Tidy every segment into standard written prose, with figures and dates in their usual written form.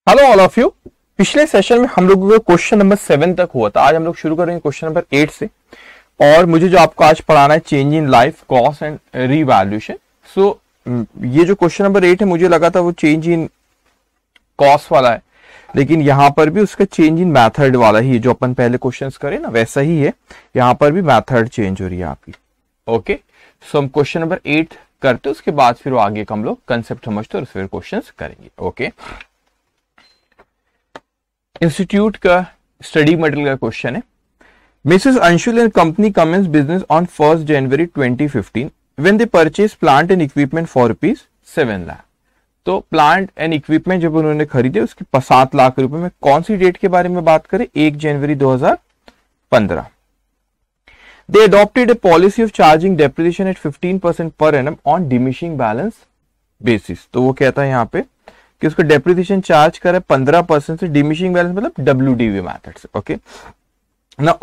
Hello all of you. पिछले session में हम लोगों का क्वेश्चन नंबर 7 तक हुआ था। आज हम लोग शुरू करेंगे क्वेश्चन नंबर 8 से। और मुझे जो आपको आज पढ़ाना है change in life cost and revaluation. So ये जो क्वेश्चन नंबर 8 है मुझे लगा था वो चेंज इन कॉस्ट वाला है, लेकिन यहां पर भी उसका चेंज इन मैथड वाला ही है। जो अपन पहले क्वेश्चंस करे ना वैसा ही है, यहां पर भी मैथड चेंज हो रही है आपकी। ओके, सो हम क्वेश्चन नंबर 8 करते उसके बाद फिर आगे हम लोग कंसेप्ट समझते और फिर क्वेश्चंस करेंगे। ओके, इंस्टीट्यूट का स्टडी मटेरियल का क्वेश्चन है। Mrs Anshul and company commences business on 1 January 2015 when they purchase plant and equipment for ₹7 lakh. तो प्लांट एंड इक्विपमेंट जब उन्होंने खरीदे उसके 7 लाख रुपए में, कौन सी डेट के बारे में बात करें? 1 जनवरी 2015। They adopted a policy of charging depreciation at 15% per annum on diminishing balance basis. तो वो कहता है यहाँ पे कि उसको डेप्रिसिएशन चार्ज करे 15% से, डिमिनिशिंग बैलेंस मतलब WDV मेथड से। Okay, now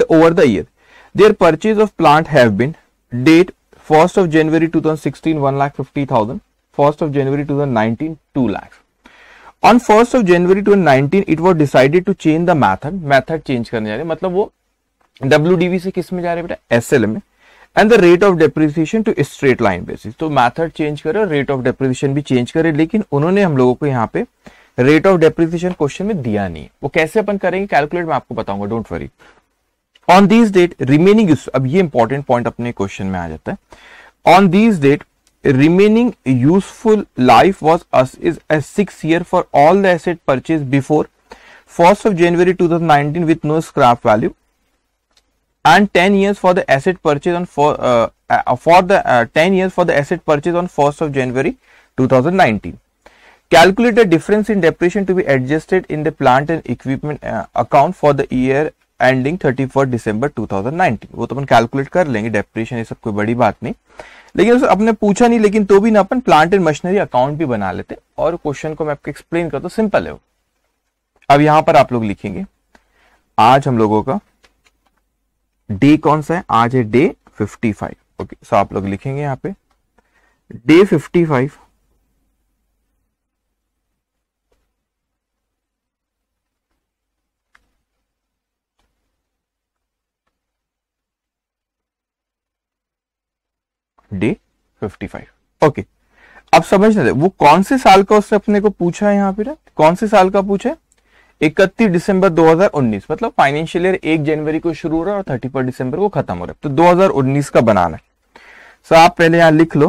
over the year their purchase of plant have been date 1st of January 2016 1,50,000, 1st of January 2019 2 lakhs. On 1st of January 2019 it was decided to change the method change करने जा रहे, मतलब वो WDV से किस में जा रहे बेटा? SL में, and the rate of depreciation to straight line basis. तो मैथड चेंज करे और रेट ऑफ डेप्रिसिएशन भी चेंज करे, लेकिन उन्होंने हम लोगों को यहाँ पे रेट ऑफ डेप्रिसिएशन क्वेश्चन में दिया नहीं है। वो कैसे अपन करेंगे कैलकुलेट मैं आपको बताऊंगा, don't worry. On this date remaining, अब ये इंपॉर्टेंट पॉइंट अपने क्वेश्चन में आ जाता है। On this date remaining useful life was is 6 year for all the asset purchase before 1st of January 2019 with no scrap value, and 10 years for the asset purchase on 10 years for the asset purchase on 1st of January 2019. Calculate the difference in depreciation to be adjusted in the plant and equipment account for the year ending 31st December 2019. वो तो अपन calculate कर लेंगे depreciation, ये सब कोई बड़ी बात नहीं, लेकिन उसे अपने पूछा नहीं, लेकिन तो भी ना अपन प्लांट एंड मशीनरी अकाउंट भी बना लेते और क्वेश्चन को मैं आपको एक्सप्लेन करता हूं, सिंपल है वो। अब यहां पर आप लोग लिखेंगे आज हम लोगों का डे कौन सा है? आज है डे 55। ओके, सो आप लोग लिखेंगे यहां पे डे 55 डे 55। ओके, अब समझ रहे वो कौन से साल का उससे अपने को पूछा है यहाँ पे, कौन से साल का पूछा है? 31 दिसंबर 2019, मतलब फाइनेंशियल ईयर 1 जनवरी को शुरू हो रहा है और 31 दिसंबर को खत्म हो रहा है, तो 2019 का बनाना है। सो आप पहले यहां लिख लो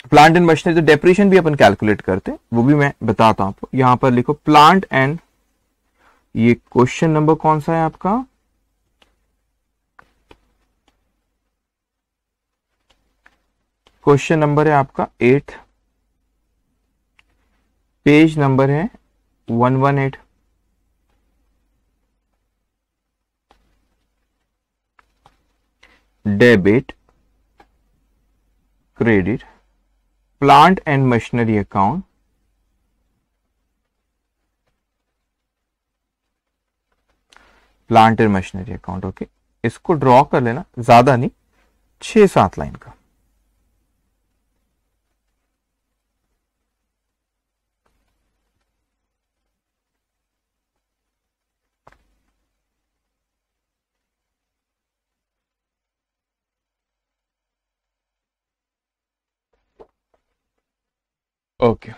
प्लांट एंड मशीनरी। तो डेप्रिसिएशन भी अपन कैलकुलेट करते हैं, वो भी मैं बताता हूं आपको। यहां पर लिखो प्लांट एंड, ये क्वेश्चन नंबर कौन सा है आपका? क्वेश्चन नंबर है आपका 8, पेज नंबर है 118। Debit credit plant and machinery account, plant and machinery account. Okay, इसको ड्रॉ कर लेना, ज्यादा नहीं, 6-7 लाइन का। ओके,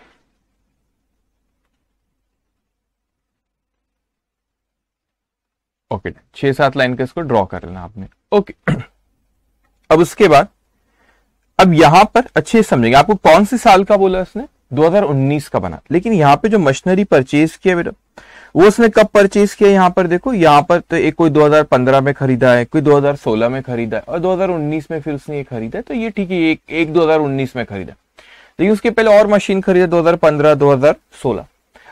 ओके, 6-7 लाइन का इसको ड्रॉ कर लेना आपने। ओके, अब उसके बाद अब यहां पर अच्छे समझेंगे, आपको कौन से साल का बोला उसने? 2019 का बना, लेकिन यहाँ पे जो मशीनरी परचेज किया बेटा वो उसने कब परचेज किया? यहाँ पर देखो, यहाँ पर तो एक कोई 2015 में खरीदा है, कोई 2016 में खरीदा है और 2019 में फिर उसने ये खरीदा है, तो ये ठीक है, एक 2019 में खरीदा, लेकिन उसके पहले और मशीन खरीदा 2015 2016।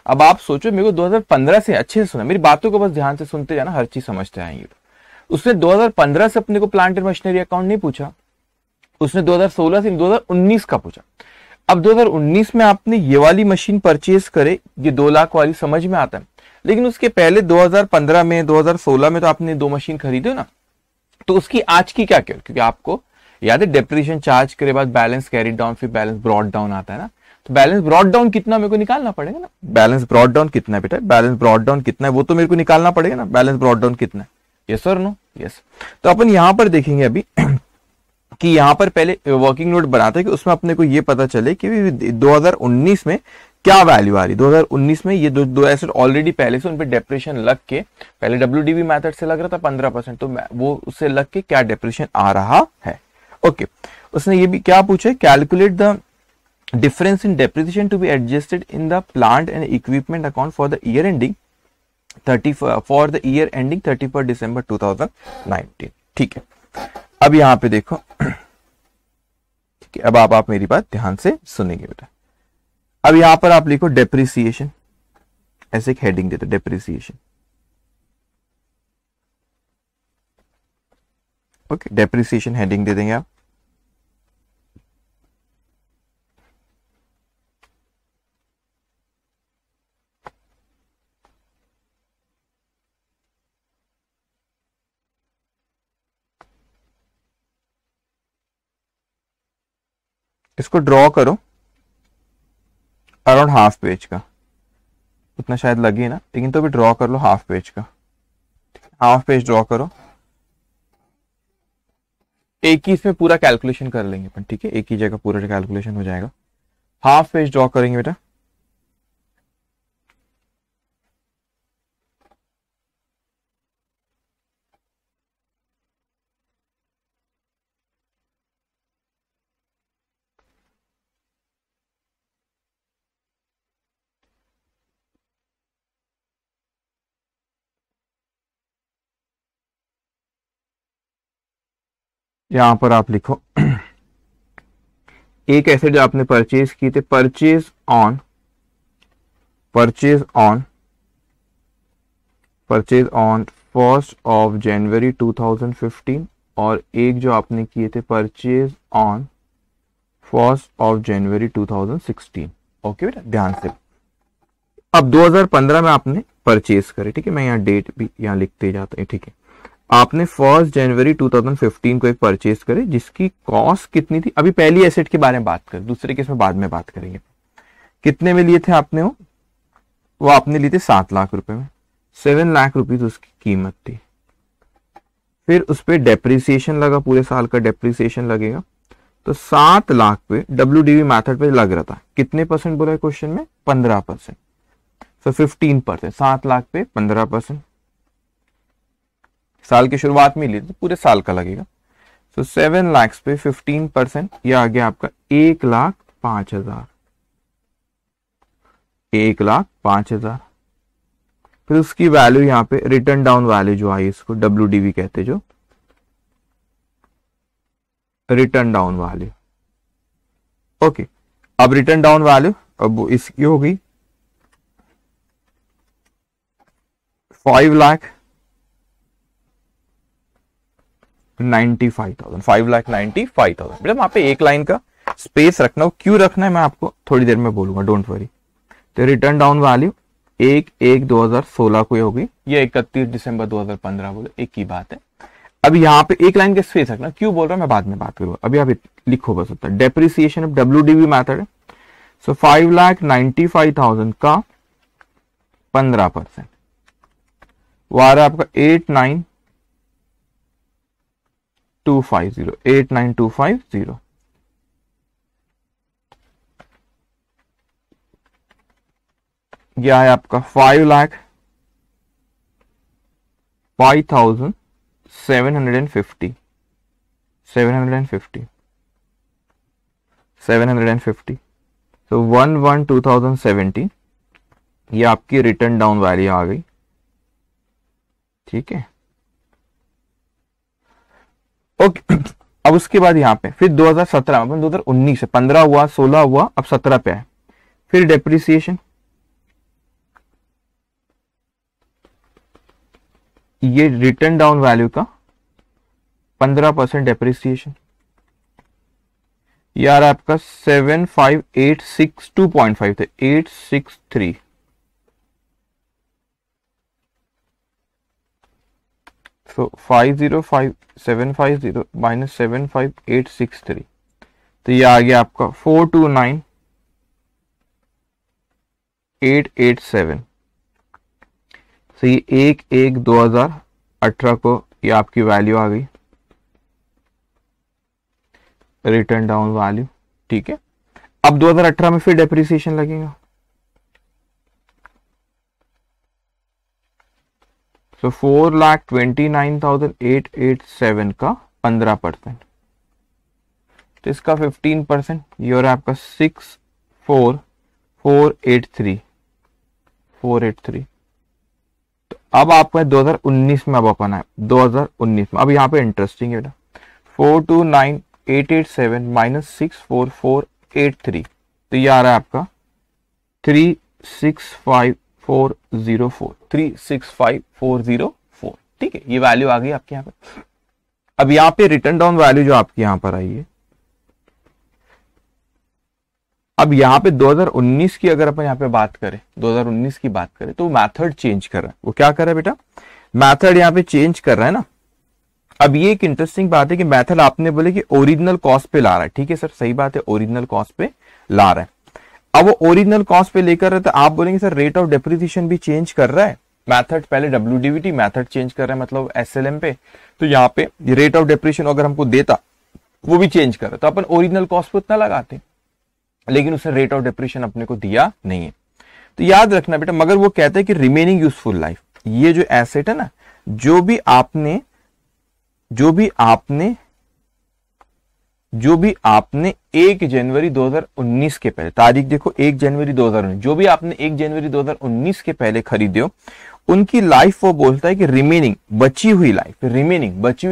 अब आप सोचो, मेरे को 2015 से, अच्छे से सुना मेरी बातों को, बस ध्यान से सुनते जाना, हर चीज समझते आएंगे। उसने 2015 से अपने को प्लांट एंड मशीनरी अकाउंट नहीं पूछा, उसने 2016 से 2019 का पूछा। अब 2019 में आपने ये वाली मशीन परचेज करे, ये 2 लाख वाली, समझ में आता है, लेकिन उसके पहले 2015 में 2016 में तो आपने 2 मशीन खरीदे ना, तो उसकी आज की क्या क्योंकि आपको याद है डेप्रिसिएशन चार्ज करे बाद बैलेंस कैरी डाउन, फिर बैलेंस ब्रॉड डाउन आता है ना, तो बैलेंस ब्रॉट डाउन कितना मेरे को निकालना पड़ेगा ना, बैलेंस ब्रॉट डाउन कितना है बेटा, बैलेंस ब्रॉट डाउन कितना है वो तो मेरे को निकालना पड़ेगा ना, बैलेंस ब्रॉट डाउन कितना है, यस और नो, यस। तो अपन यहां पर देखेंगे अभी कि यहां पर पहले वर्किंग नोट बनाते हैं कि उसमें अपने को ये पता चले कि 2019 में क्या वैल्यू आ रही, 2019 में ये दो एसेट ऑलरेडी पहले से उन पे डेप्रिसिएशन लग के, पहले डब्ल्यूडीवी मेथड से लग रहा था 15%, तो वो उससे लग के क्या डेप्रिसिएशन आ रहा है। ओके, उसने ये भी क्या पूछा है, calculate the difference in depreciation to be adjusted in the plant and equipment account for the year ending 31 December 2019। ठीक है, अब यहां पे देखो, ठीक है, अब आप मेरी बात ध्यान से सुनेंगे बेटा। अब यहां पर आप लिखो डेप्रिसिएशन, ऐसे एक हेडिंग देते डेप्रिसिएशन। ओके, डेप्रिसिएशन हेडिंग दे देंगे आप। इसको ड्रॉ करो अराउंड हाफ पेज का, उतना शायद लगे ना, लेकिन तो भी ड्रॉ कर लो हाफ पेज का, हाफ पेज ड्रॉ करो। एक ही इसमें पूरा कैलकुलेशन कर लेंगे अपन, ठीक है, एक ही जगह पूरा कैलकुलेशन हो जाएगा। हाफ पेज ड्रॉ करेंगे बेटा। यहां पर आप लिखो एक एसेट जो आपने परचेज की थे, purchase on 1st of January 2015, और एक जो आपने किए थे purchase on 1st of January 2016। Okay बेटा, ध्यान से। अब 2015 में आपने परचेज करे, ठीक है, मैं यहाँ डेट भी यहाँ लिखते जाता हूँ, ठीक है। आपने 1 जनवरी 2015 को एक परचेज करे जिसकी कॉस्ट कितनी थी, अभी पहली एसेट के बारे में बात करें, दूसरे केस में बाद में बात करेंगे। कितने में लिए थे आपने, वो आपने लिए थे 7 लाख रुपए में, 7 लाख रुपीज उसकी कीमत थी। फिर उस पर डेप्रिसिएशन लगा, पूरे साल का डेप्रिसिएशन लगेगा, तो 7 लाख पे डब्ल्यूडीवी मेथड पे लग रहा था, कितने परसेंट बोला है क्वेश्चन में, 15%, तो 15%, 7 लाख पे 15%, साल की शुरुआत में ली तो पूरे साल का लगेगा। तो 7 लाख पे 15%, यह आ गया आपका 1,05,000, 1,05,000। फिर उसकी वैल्यू यहाँ पे रिटर्न डाउन वैल्यू जो आई, इसको डब्ल्यूडीवी कहते, जो रिटर्न डाउन वैल्यू। ओके, अब रिटर्न डाउन वैल्यू अब इसकी हो गई 5,95,000, 5,95,000। बेटा वहां पे एक लाइन का स्पेस रखना, क्यों रखना है मैं आपको थोड़ी देर में बोलूंगा, डोंट वरी। तो रिटर्न डाउन वैल्यू 1/1/2016 को होगी, ये 31 दिसंबर 2015 बोले, एक ही बात है। अब यहाँ पे एक लाइन का स्पेस रखना, क्यों बोल रहा हूं मैं बाद में बात करूंगा, अभी आप लिखो बस होता है। डेप्रिसिएशन ऑफ डब्ल्यूडीवी मेथड है, सो 5,95,000 का 15%, वो आ रहा है आपका 8,9250। यह है आपका 5,05,750, 750। तो 1/1/2017 ये आपकी रिटर्न डाउन वैल्यू आ गई, ठीक है। ओके, अब उसके बाद यहाँ पे फिर 2017 अपन 2019 से 15 हुआ, 16 हुआ, अब 17 पे आए। फिर डेप्रिसिएशन, ये रिटर्न डाउन वैल्यू का 15% डेप्रिसिएशन, यार आपका 7,5,862.5 थे, 863। सो 5,05750 माइनस 7,5,863, तो ये आ गया आपका 429 887। तो ये 1/1/2018 को ये आपकी वैल्यू आ गई, रिटर्न डाउन वैल्यू। ठीक है, अब 2018 में फिर डेप्रिसिएशन लगेगा। तो 4,29,887 का 15%, तो इसका 15% ये और आपका 64483। तो अब आपका 2019 में, अब अपन है 2019 में, अब यहाँ पे इंटरेस्टिंग है बेटा, 429,887 माइनस 64483, तो ये आ रहा है आपका 365,404। ठीक है, ये वैल्यू आ गई आपके यहाँ पे। अब यहाँ पे रिटर्न डाउन वैल्यू जो आपके यहाँ पर आई है, अब यहाँ पे 2019 की अगर अपन यहाँ पे बात करें, 2019 की बात करें, तो मैथड चेंज कर रहा है। वो क्या कर रहा है बेटा, मैथड यहाँ पे चेंज कर रहा है ना। अब ये एक इंटरेस्टिंग बात है कि मेथड आपने बोले कि ओरिजिनल कॉस्ट पे ला रहा है। ठीक है सर, सही बात है, ओरिजिनल कॉस्ट पे ला रहा है। अब वो ओरिजिनल कॉस्ट पे लेकर रहे तो आप बोलेंगे सर रेट ऑफ डेप्रिसिएशन भी चेंज कर रहा है मैथड, पहले WDVT मैथड चेंज कर रहा है मतलब SLM पे, तो यहाँ पे रेट ऑफ डेप्रिसिएशन अगर हमको देता वो भी चेंज कर रहा है, तो अपन ओरिजिनल कॉस्ट पे उतना लगाते, लेकिन उसने रेट ऑफ डेप्रिसिएशन अपने को दिया नहीं है। तो याद रखना बेटा, मगर वो कहता है कि रिमेनिंग यूजफुल लाइफ, ये जो एसेट है ना, जो भी आपने 1 जनवरी 2019 के पहले, तारीख देखो 1 जनवरी 2019, जो भी आपने 1 जनवरी 2019 के पहले खरीदे हो, उनकी लाइफ वो बोलता है कि रिमेनिंग बची हुई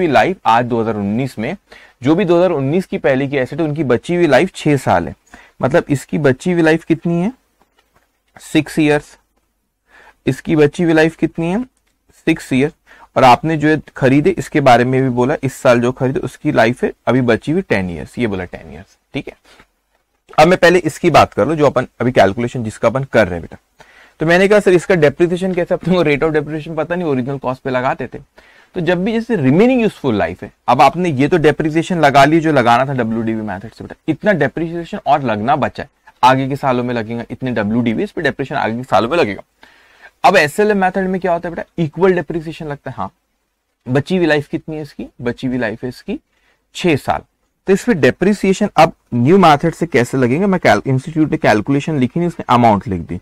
लाइफ आज 2019 में, जो भी 2019 की पहले की एसेट है उनकी बची हुई लाइफ 6 साल है। मतलब इसकी बची हुई लाइफ कितनी है, 6 ईयर्स। इसकी बची हुई लाइफ कितनी है, 6 ईयर्स। और आपने जो खरीदे इसके बारे में भी बोला, इस साल जो खरीदे उसकी लाइफ है अभी बची हुई 10 ईयर्स, ये बोला 10 ईयर्स। ठीक है, अब मैं पहले इसकी बात कर लूं जो अपन अभी कैलकुलेशन जिसका अपन कर रहे हैं बेटा। तो मैंने कहा सर इसका डेप्रिसिएशन कैसे, अपने को रेट ऑफ डेप्रिसिएशन पता नहीं, ओरिजिनल कॉस्ट पे लगाते थे। तो जब भी जैसे रिमेनिंग यूजफुल लाइफ है, अब आपने ये तो डेप्रिसिएशन लगा ली जो लगाना था WDV मेथड से बेटा, इतना डेप्रिसिएशन और लगना बचा है, आगे के सालों में लगेगा इतने WDV, इस पे डेप्रिसिएशन आगे के सालों में लगेगा। अब SLM मेथड में क्या होता है बेटा, इक्वल डेप्रिसिएशन लगता है। हाँ, बची हुई लाइफ कितनी है इसकी, बची हुई लाइफ है इसकी 6 साल। तो इस पे डेप्रिसिएशन अब न्यू मेथड से कैसे लगेंगे, मैं इंस्टीट्यूट ने कैलकुलेशन लिखी नहीं, उसने अमाउंट लिख दी,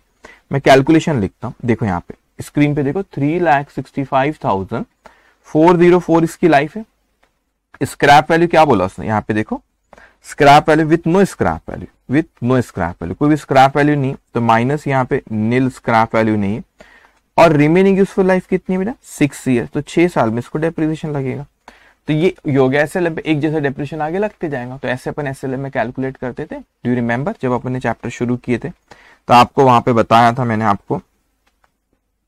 मैं कैलकुलेशन लिखता हूं। देखो यहाँ पे स्क्रीन पे देखो, 3,65,404 इसकी लाइफ है। स्क्रैप वैल्यू क्या बोला उसने, यहाँ पे देखो scrap value with no scrap value, कोई भी स्क्रैप वैल्यू नहीं, तो माइनस यहाँ पे नील स्क्रैप वैल्यू नहीं है। और रिमेनिंग यूजफुल लाइफ कितनी है बेटा, 6 ईयर, तो 6 साल में इसको डेप्रिसिएशन लगेगा। तो ये योग SLM पे एक जैसा डेप्रिसिएशन आगे लगते जाएगा। तो ऐसे अपन SLM में कैलकुलेट करते थे, डू यू रिमेंबर, जब अपन ने चैप्टर शुरू किए थे तो आपको वहां पे बताया था मैंने आपको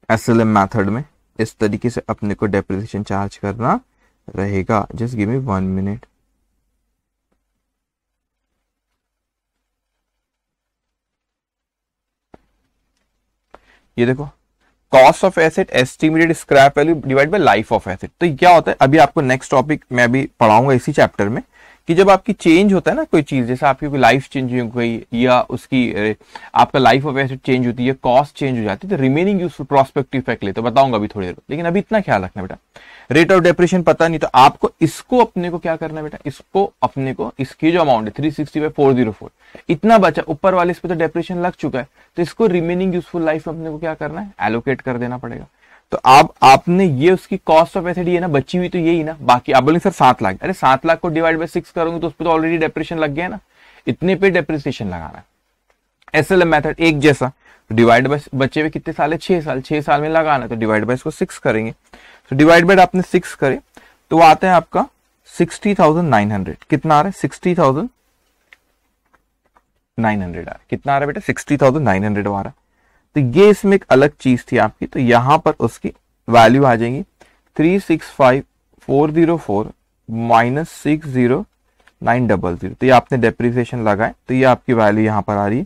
SLM मेथड में इस तरीके से अपने को डेप्रिसिएशन चार्ज करना रहेगा। Just give me 1 minute. ये देखो, cost of asset estimated scrap value divide by life of asset. तो क्या होता है, अभी आपको नेक्स्ट टॉपिक मैं अभी पढ़ाऊंगा इसी चैप्टर में, कि जब आपकी चेंज होता है ना कोई चीज, जैसे आपकी कोई लाइफ चेंज हो गई या उसकी आपका लाइफ ऑफ एसेट चेंज होती है, कॉस्ट चेंज हो जाती है, तो रिमेनिंग यूजफुल प्रोस्पेक्टिव इफेक्ट लेते, बताऊंगा अभी थोड़ी देर। लेकिन अभी इतना ख्याल रखना बेटा, रेट ऑफ डेप्रिसिएशन पता नहीं, तो आपको इसको अपने को क्या करना है बेटा, इसको अपने को इसकी जो अमाउंट है 360/404 इतना बचा, ऊपर वाले इस पे तो डेप्रिसिएशन लग चुका है, तो इसको रिमेनिंग यूजफुल लाइफ में अपने को क्या करना है, एलोकेट कर देना पड़ेगा। तो अब आपने ये उसकी कॉस्ट ऑफ एसेट ये ना बची हुई, तो यही ना, बाकी आप बोलेंगे सर 7 लाख, अरे 7 लाख को डिवाइड बाय 6 करोगे तो उस पर तो ऑलरेडी डेप्रिसिएशन लग गया है ना, इतने पे डेप्रिसिएशन लगाना है। SLM मेथड एक जैसा, डिवाइड बाय बचे हुए कितने साल है, 6 साल, 6 साल में लगाना है, तो डिवाइड बाय इसको 6 करेंगे। तो डिवाइड बाय आपने 6 करे तो वो आता है आपका 60,900। कितना आ रहा है, 60,900 आ रहा है। कितना आ रहा है बेटा, 60,900 आ रहा है। तो ये इसमें एक अलग चीज थी आपकी, तो यहां पर उसकी वैल्यू आ जाएगी 365,404 माइनस 60,900। तो ये आपने डेप्रिसिएशन लगाए, तो ये आपकी वैल्यू यहां पर आ रही है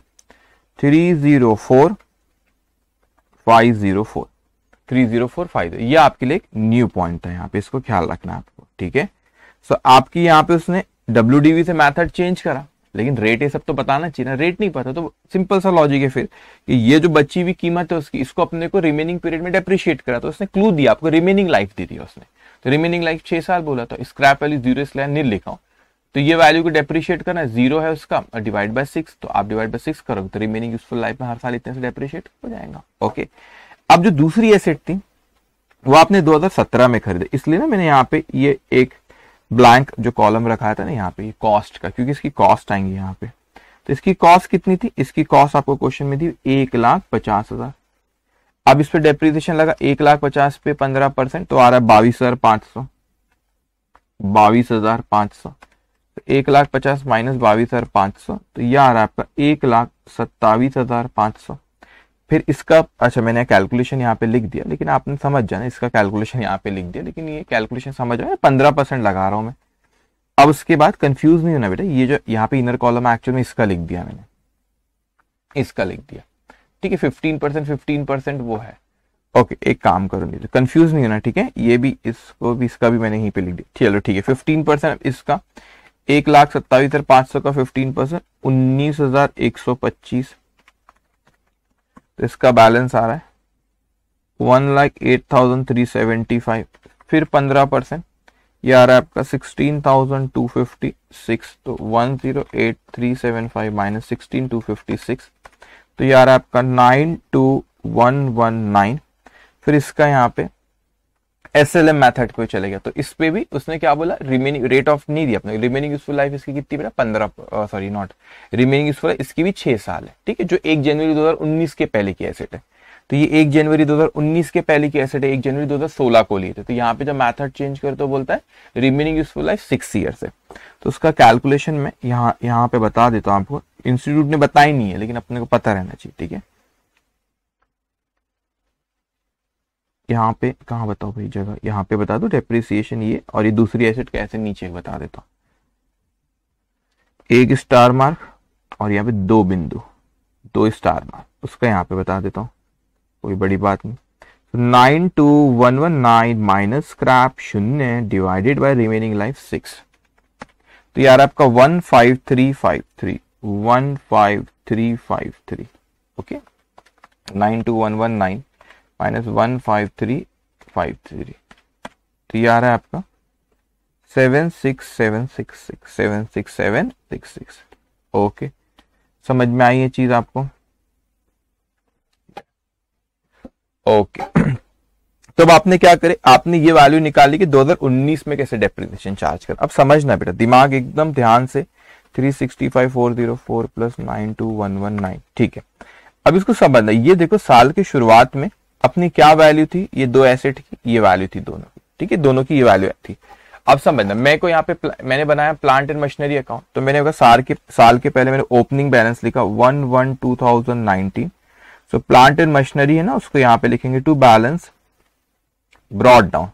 304,504। ये आपके लिए एक न्यू पॉइंट है, यहाँ पे इसको ख्याल रखना है आपको। ठीक है, सो आपकी यहाँ पे उसने WDV से मेथड चेंज करा, लेकिन रेट ये सब तो बताना चाहिए ना, रेट नहीं पता तो सिंपल सा लॉजिक है फिर कि ये जो बची हुई कीमत है उसकी, इसको अपने को रिमेनिंग पीरियड में डेप्रिशिएट करा, तो उसने क्लू दिया आपको, रिमेनिंग लाइफ दी थी उसने, तो रिमेनिंग लाइफ 6 साल बोला था, स्क्रैप वैल्यू 0 इसलिए नील लिखा हूं, तो ये वैल्यू को डेप्रिशिएट करना है, 0 है उसका और डिवाइड बाय 6, तो आप डिवाइड बाय 6 करोगे तो रिमेनिंग यूजफुल लाइफ में हर साल इतने से डेप्रिशिएट हो जाएगा। ओके, अब जो दूसरी एसेट थी वो आपने 2017 में खरीदे, इसलिए ना मैंने यहाँ पे ये एक ब्लैंक जो कॉलम रखा था ना यहाँ पे, ये कॉस्ट का, क्योंकि इसकी कॉस्ट आएंगी यहाँ पे, तो इसकी कॉस्ट कितनी थी, इसकी कॉस्ट आपको क्वेश्चन में थी 1,50,000। अब इस पे डेप्रिसिएशन लगा 1,50,000 पे 15%, तो आ रहा है 22,500, 22,500, तो 1,50,000 माइनस 22,500, तो यह आ रहा है आपका 1,27,500। फिर इसका, अच्छा मैंने कैलकुलेशन यहाँ पे लिख दिया, लेकिन आपने समझ जाना, इसका कैलकुलेशन यहाँ पे लिख दिया, लेकिन ये कैलकुलेशन समझ आया, 15% लगा रहा हूं मैं। अब उसके बाद कंफ्यूज नहीं होना बेटा, ये जो यहाँ पे इनर कॉलम है एक्चुअल में इसका लिख दिया मैंने, इसका लिख दिया, ठीक है, 15% वो है। ओके, एक काम करो, नहीं तो कंफ्यूज नहीं होना, ठीक है, ये भी इसको भी, इसका भी मैंने यहीं पे लिख दिया, चलो ठीक है, 15% इसका 1,27,500 का 15% 19,125, तो इसका बैलेंस आ रहा है 1,08,375, फिर 15% ये आ रहा है आपका 16,256, तो 1,08,375 माइनस 16,256, तो ये आ रहा है आपका 92,119। फिर इसका यहाँ पे SLM मेथड पे चलेगा, तो इस पे भी उसने क्या बोला, रिमेनिंग रेट ऑफ नहीं दिया अपने, रिमेनिंग यूजफुल लाइफ इसकी कितनी बेटा 15, सॉरी नॉट रिमेनिंग यूजफुल, इसकी भी 6 साल है, ठीक है, जो 1 जनवरी 2019 के पहले की एसेट है, तो ये 1 जनवरी 2019 के पहले की एसेट है, 1 जनवरी 2016 को लिए थे, तो यहाँ पे जब मेथड चेंज करे तो बोलता है रिमेनिंग यूजफुल लाइफ 6 ईयर्स है। तो उसका कैलकुलेशन में यहाँ पे बता देता हूँ आपको, इंस्टीट्यूट ने बताई नहीं है लेकिन अपने को पता रहना चाहिए, ठीक है, यहाँ पे कहाँ बताओ भाई जगह, यहाँ पे बता दो डेप्रिसिएशन ये, और ये दूसरी एसेट कैसे नीचे बता देता हूँ, एक स्टार मार्क और यहाँ पे 2 बिंदु, 2 स्टार मार्क, उसका यहाँ पे बता देता हूँ, कोई बड़ी बात नहीं। 92,119 minus scrap 0 divided by remaining life 6, तो यार आपका 15353, 15353, ओके, 92,119 माइनस 15353, तो ये आ रहा है आपका 76,766, 76,766। ओके, समझ में आई ये चीज आपको? ओके तो अब आपने क्या करे, आपने ये वैल्यू निकाली कि 2019 में कैसे डेप्रिसिएशन चार्ज कर। अब समझना बेटा, दिमाग एकदम ध्यान से, 365,404 प्लस 92,119, ठीक है। अब इसको समझना, ये देखो साल की शुरुआत में अपनी क्या वैल्यू थी, ये 2 एसेट की ये वैल्यू थी दोनों की, ठीक है, दोनों की ये वैल्यू थी। अब समझना, मैं को यहाँ पे मैंने बनाया प्लांट एंड मशीनरी अकाउंट, तो मैंने होगा साल के पहले मैंने ओपनिंग बैलेंस लिखा 1/1/2019, सो प्लांट एंड मशीनरी है ना, उसको यहाँ पे लिखेंगे टू बैलेंस ब्रॉड डाउन।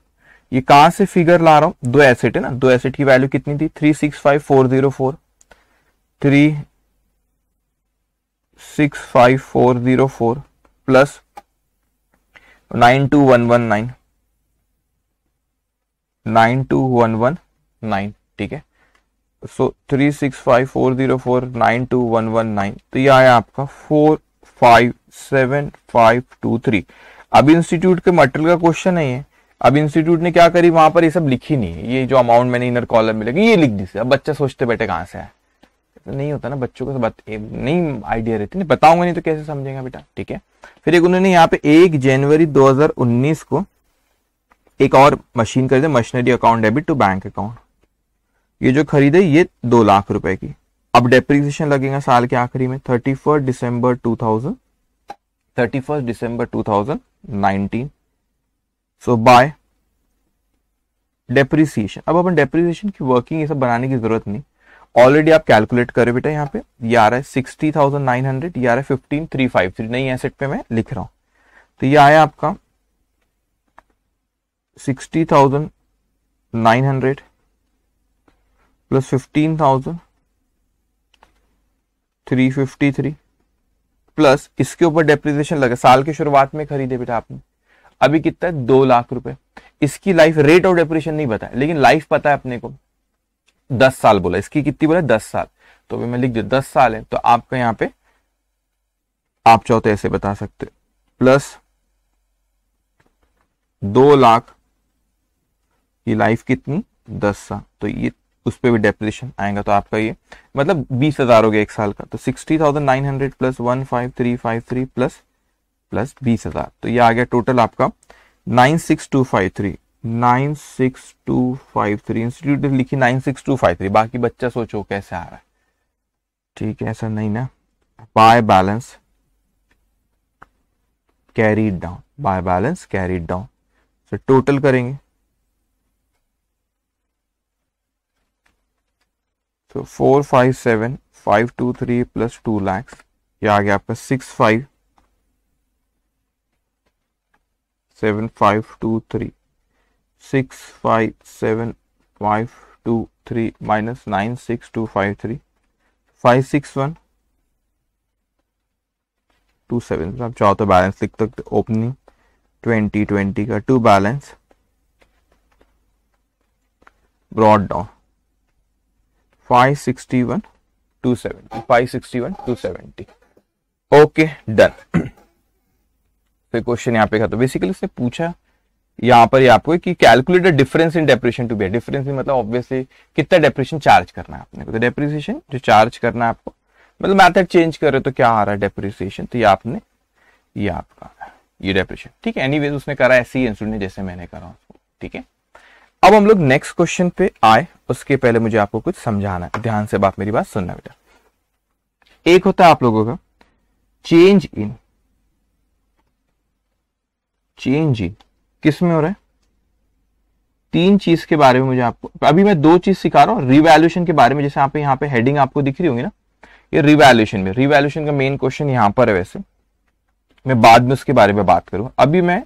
ये कहां से फिगर ला रहा हूं, 2 एसेट है ना, 2 एसेट की वैल्यू कितनी थी, 365,404, 365,404 प्लस 92,119, 92,119, ठीक है, सो 365,404 92,119, तो ये आया आपका 457,523। अब इंस्टीट्यूट के मटेरियल का क्वेश्चन है ये, अब इंस्टीट्यूट ने क्या करी, वहां पर ये सब लिखी नहीं है, ये जो अमाउंट मैंने इनर कॉलम में लगी ये लिख दी। अब बच्चा सोचते बैठे कहां से है, तो नहीं होता ना, बच्चों को नहीं आइडिया रहती, नहीं बताऊंगा नहीं तो कैसे समझेगा बेटा, ठीक है। फिर एक उन्होंने यहाँ पे 1 जनवरी 2019 को एक और मशीन खरीदे, machinery account debit to bank account, ये जो खरीदे ये 2 लाख रुपए की। अब डेप्रिसिएशन लगेगा साल के आखिरी में 31 दिसंबर 2019, सो बाय डेप्रिसिएशन। अब अपन डेप्रिसिएशन की वर्किंग ये सब बनाने की जरूरत नहीं, ऑलरेडी आप कैलकुलेट करें बेटा, यहाँ पे ये आ रहा है 60,900, ये आ रहा है 15,353, नई एसेट पे मैं लिख रहा हूं, तो ये आया आपका 60,900 प्लस 15,353 प्लस इसके ऊपर डेप्रिसिएशन लगा, साल की शुरुआत में खरीदे बेटा आपने, अभी कितना है 2 लाख रुपए। इसकी लाइफ, रेट ऑफ डेप्रिसिएशन नहीं बताया लेकिन लाइफ पता है अपने को, 10 साल बोला, इसकी कितनी बोला 10 साल, तो अभी मैं लिख दिया 10 साल है, तो आपका यहाँ पे आप चाहो तो ऐसे बता सकते प्लस 2 लाख की लाइफ कितनी 10 साल, तो ये उस पर भी डेप्रिसिएशन आएगा, तो आपका ये मतलब 20,000 हो गया एक साल का, तो 60,900 प्लस 15353 प्लस 20,000, तो ये आ गया टोटल आपका 96253 इंस्टीट्यूट लिखी 96253, बाकी बच्चा सोचो कैसे आ रहा है, ठीक है ऐसा नहीं ना, बाय बैलेंस कैरीड डाउन, तो टोटल करेंगे तो 457,523 प्लस 2 लाख, ये आ गया आपका 657,523 माइनस 96253 56127, आप चाहो तो बैलेंस लिख सकते, ओपनिंग 2020 का to balance brought down 561,270 okay done. फिर क्वेश्चन यहाँ पे था, तो बेसिकली उसने पूछा यहाँ पर आपको कि calculate the difference in depreciation to be, difference मतलब ऑब्वियसली कितना डेप्रिसिएशन चार्ज करना है आपने को, तो डेप्रिसिएशन जो चार्ज करना है आपको, मतलब मैथड चेंज कर रहे तो क्या आ रहा है डेप्रिसिएशन, तो ये आपने ये आपका ये डेप्रिसिएशन, ठीक है। एनीवेज उसने करा ऐसे ही इंस्टीट्यूट ने जैसे मैंने करा उसको, ठीक है। अब हम लोग नेक्स्ट क्वेश्चन पे आए, उसके पहले मुझे आपको कुछ समझाना है, ध्यान से मेरी बात सुनना बेटा। एक होता है आप लोगों का चेंज इन किस में हो रहा है, 3 चीज के बारे में मुझे आपको, अभी मैं 2 चीज सिखा रहा हूं, रिवैल्यूएशन के बारे में, जैसे यहाँ पे हेडिंग आपको दिख रही होंगी ना, ये रिवैल्यूएशन का मेन क्वेश्चन यहां पर है, वैसे मैं बाद में उसके बारे में बात करूं, अभी मैं